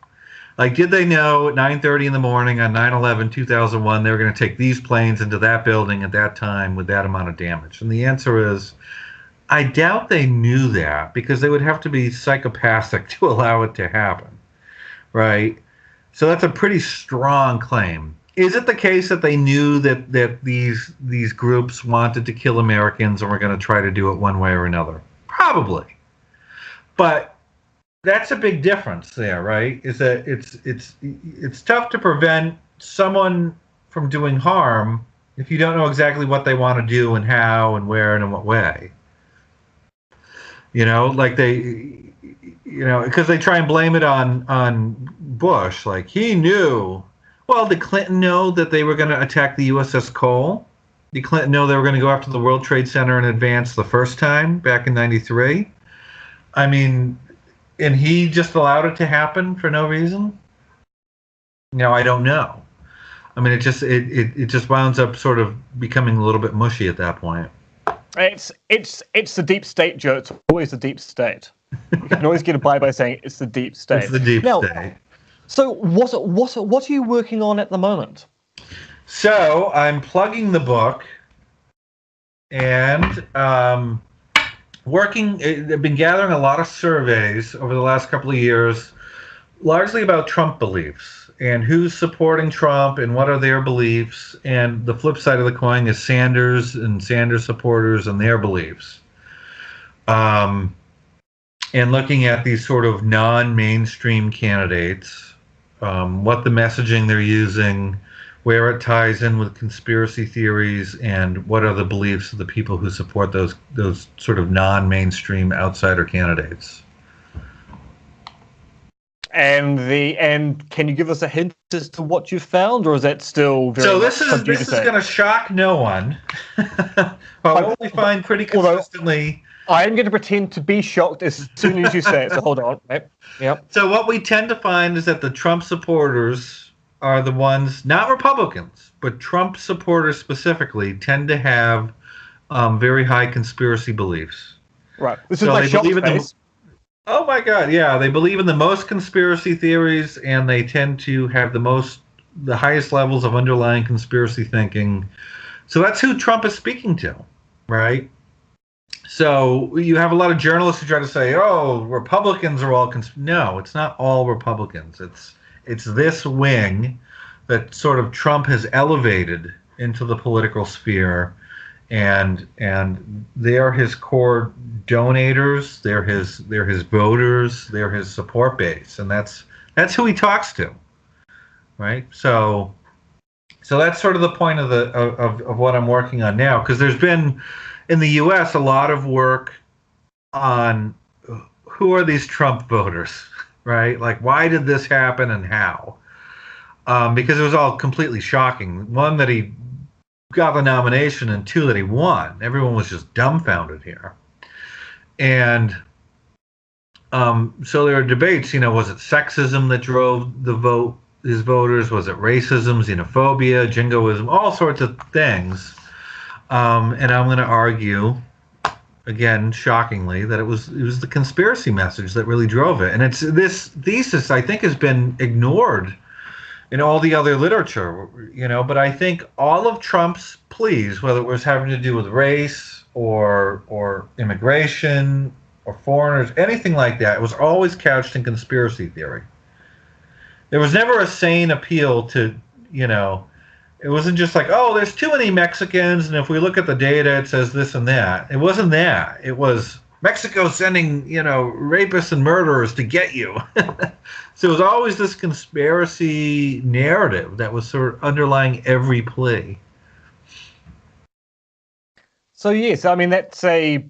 Like, did they know at 9:30 in the morning on 9/11/2001 they were going to take these planes into that building at that time with that amount of damage? And the answer is, I doubt they knew that, because they would have to be psychopathic to allow it to happen, right? So that's a pretty strong claim. Is it the case that they knew that these groups wanted to kill Americans and were going to try to do it one way or another? Probably. But that's a big difference there, right? Is that it's tough to prevent someone from doing harm if you don't know exactly what they want to do and how and where and in what way. Like because they try and blame it on Bush, like he knew. Well, did Clinton know that they were going to attack the USS Cole? Did Clinton know they were going to go after the World Trade Center in advance the first time back in '93? I mean, and he just allowed it to happen for no reason? I don't know. I mean, it just winds up sort of becoming a little bit mushy at that point. It's the deep state, Joe. It's always the deep state. You can always get by saying it's the deep state. It's the deep state. So what are you working on at the moment? So I'm plugging the book and I've been gathering a lot of surveys over the last couple of years, largely about Trump beliefs and who's supporting Trump and what are their beliefs. And the flip side of the coin is Sanders and Sanders supporters and their beliefs. And looking at these sort of non-mainstream candidates, what the messaging they're using, where it ties in with conspiracy theories, and what are the beliefs of the people who support those sort of non-mainstream outsider candidates. And can you give us a hint as to what you found, or is that still very? So this is going to shock no one. What we find pretty consistently. I am going to pretend to be shocked as soon as you say it. So hold on. Yep. So what we tend to find is that the Trump supporters are the ones, not Republicans, but Trump supporters specifically, tend to have very high conspiracy beliefs. Right. This is my shock face. Oh my God, yeah. They believe in the most conspiracy theories, and they tend to have the highest levels of underlying conspiracy thinking. So that's who Trump is speaking to, right? So you have a lot of journalists who try to say, oh, Republicans are all no, it's not all Republicans. It's this wing that sort of Trump has elevated into the political sphere, and they're his core donators, they're his voters, they're his support base, and that's who he talks to, right? So So that's sort of the point of what I'm working on now, because there's been in the U.S. a lot of work on who are these Trump voters, right? Like, why did this happen and how? Because it was all completely shocking. One, that he got the nomination, and two, that he won. Everyone was just dumbfounded here. And so there are debates, was it sexism that drove his voters? Was it racism, xenophobia, jingoism, all sorts of things? And I'm going to argue, again, shockingly, that it was the conspiracy message that really drove it. And it's this thesis, I think, has been ignored in all the other literature, but I think all of Trump's pleas, whether it was having to do with race or immigration or foreigners, anything like that, it was always couched in conspiracy theory. There was never a sane appeal to, it wasn't just like, oh, there's too many Mexicans, and if we look at the data, it says this and that. It wasn't that. It was Mexico sending, rapists and murderers to get you. So it was always this conspiracy narrative that was sort of underlying every plea. So yes, I mean that's as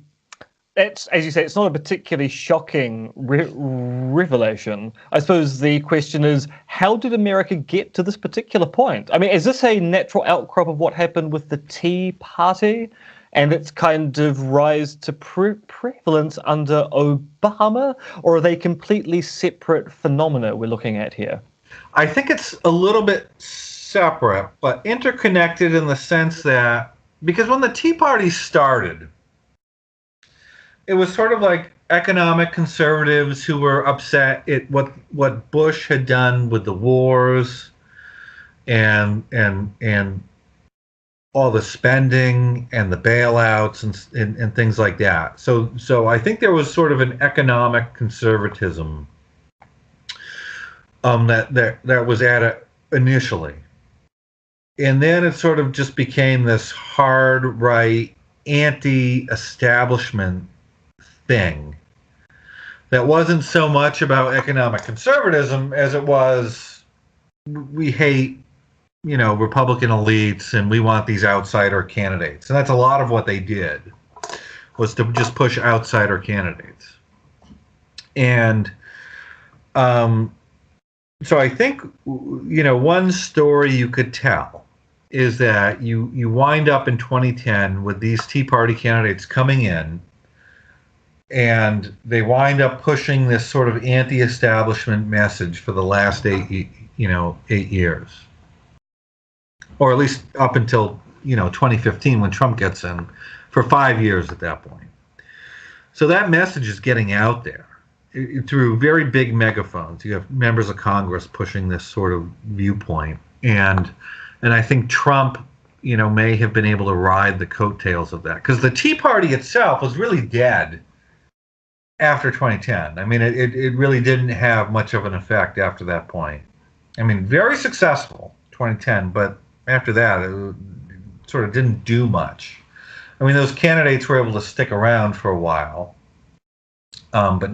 you say, it's not a particularly shocking revelation. I suppose the question is, how did America get to this particular point? I mean, is this a natural outcrop of what happened with the Tea Party and its kind of rise to prevalence under Obama, or are they completely separate phenomena we're looking at here? I think it's a little bit separate, but interconnected in the sense that, because when the Tea Party started, it was sort of like economic conservatives who were upset at what Bush had done with the wars and all the spending and the bailouts and things like that. So I think there was sort of an economic conservatism that was at it initially. And then it sort of just became this hard right, anti-establishment thing that wasn't so much about economic conservatism as it was, we hate, Republican elites, and we want these outsider candidates. And that's a lot of what they did, was to just push outsider candidates. And so I think, one story you could tell is that you wind up in 2010 with these Tea Party candidates coming in, and they wind up pushing this sort of anti-establishment message for the last 8 years, or at least up until 2015 when Trump gets in, for 5 years at that point. So that message is getting out there through very big megaphones. You have members of Congress pushing this sort of viewpoint, and I think Trump, may have been able to ride the coattails of that, because the Tea Party itself was really dead after 2010. I mean, it really didn't have much of an effect after that point. I mean, very successful 2010, but after that, it sort of didn't do much. I mean, those candidates were able to stick around for a while, but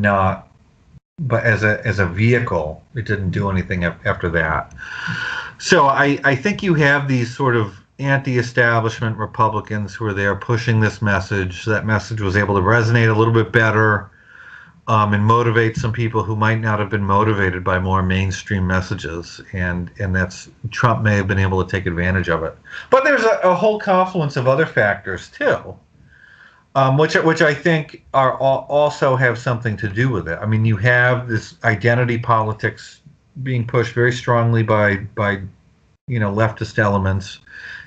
as a vehicle, it didn't do anything after that. So I think you have these sort of anti-establishment Republicans who are there pushing this message. That message was able to resonate a little bit better, and motivate some people who might not have been motivated by more mainstream messages, and that's, Trump may have been able to take advantage of it. But there's a whole confluence of other factors too, which I think are also have something to do with it. I mean, you have this identity politics being pushed very strongly by leftist elements,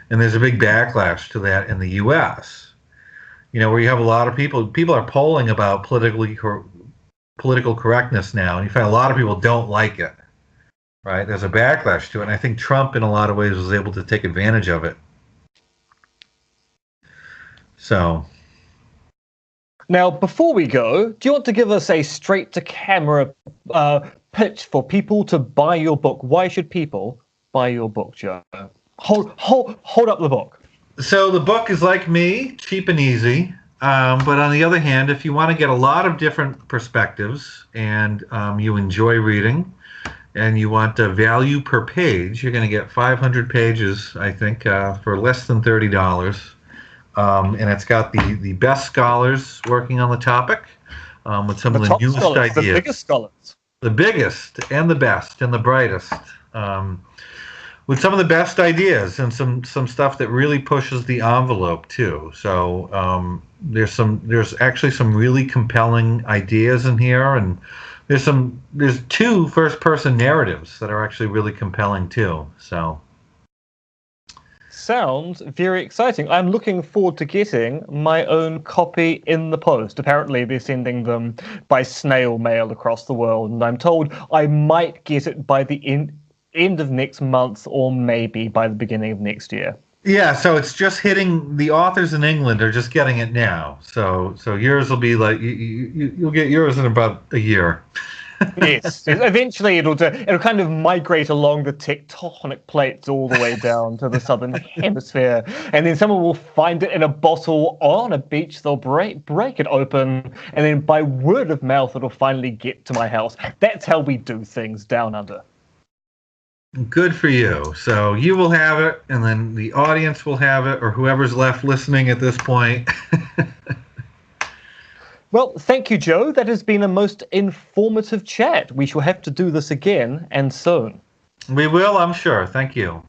and there's a big backlash to that in the U.S. Where you have a lot of people are polling about political correctness now, and you find a lot of people don't like it, right? There's a backlash to it, and I think Trump in a lot of ways was able to take advantage of it. So now, before we go, do you want to give us a straight to camera pitch for people to buy your book? Why should people buy your book, Joe? Hold up the book. So the book is, like me, cheap and easy. But on the other hand, if you want to get a lot of different perspectives and you enjoy reading and you want a value per page, you're going to get 500 pages, I think, for less than $30. And it's got the best scholars working on the topic with some The of the top newest scholars, the ideas. biggest scholars. The biggest and the best and the brightest. With some of the best ideas and some stuff that really pushes the envelope too. So there's actually some really compelling ideas in here, and there's two first person narratives that are actually really compelling too. So Sounds very exciting. I'm looking forward to getting my own copy in the post. Apparently they're sending them by snail mail across the world, and I'm told I might get it by the end of next month, or maybe by the beginning of next year. yeah, so it's just hitting the authors in England are just getting it now. So yours will be like you'll get yours in about a year. Yes, eventually it'll kind of migrate along the tectonic plates all the way down to the southern hemisphere, and then someone will find it in a bottle on a beach. They'll break it open, and then by word of mouth, it'll finally get to my house. That's how we do things down under. Good for you. So you will have it, and then the audience will have it, or whoever's left listening at this point. Well, thank you, Joe. That has been a most informative chat. We shall have to do this again, and soon. We will, I'm sure. Thank you.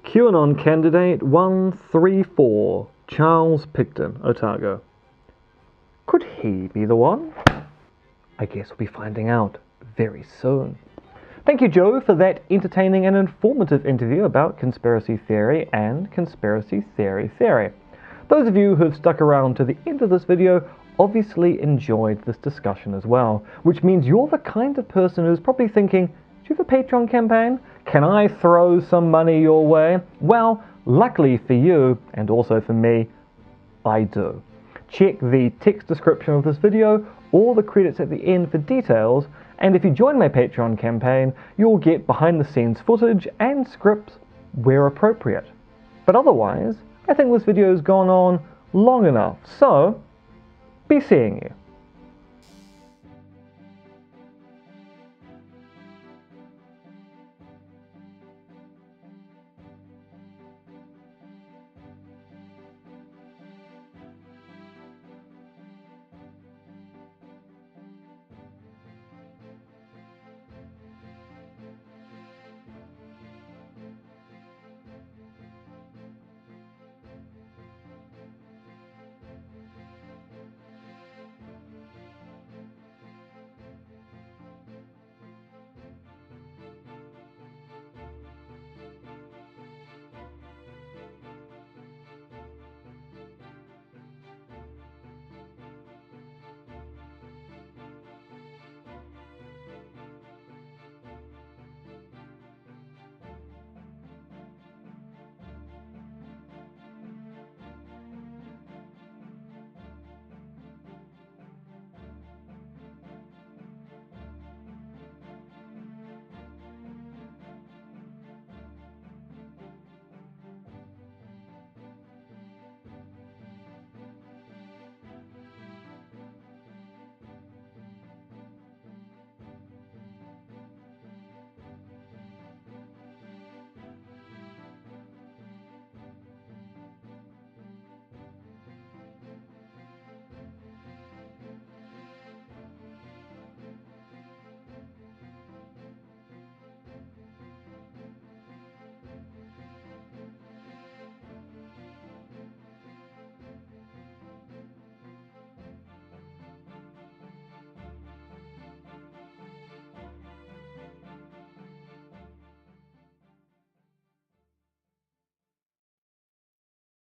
QAnon candidate 134, Charles Picton, Otago. Could he be the one? I guess we'll be finding out very soon. Thank you, Joe, for that entertaining and informative interview about conspiracy theory and conspiracy theory. Those of you who have stuck around to the end of this video obviously enjoyed this discussion as well, which means you're the kind of person who's probably thinking, do you have a Patreon campaign? Can I throw some money your way? Well, luckily for you, and also for me, I do. Check the text description of this video or the credits at the end for details, and if you join my Patreon campaign, you'll get behind the scenes footage and scripts where appropriate. But otherwise, I think this video has gone on long enough, so be seeing you.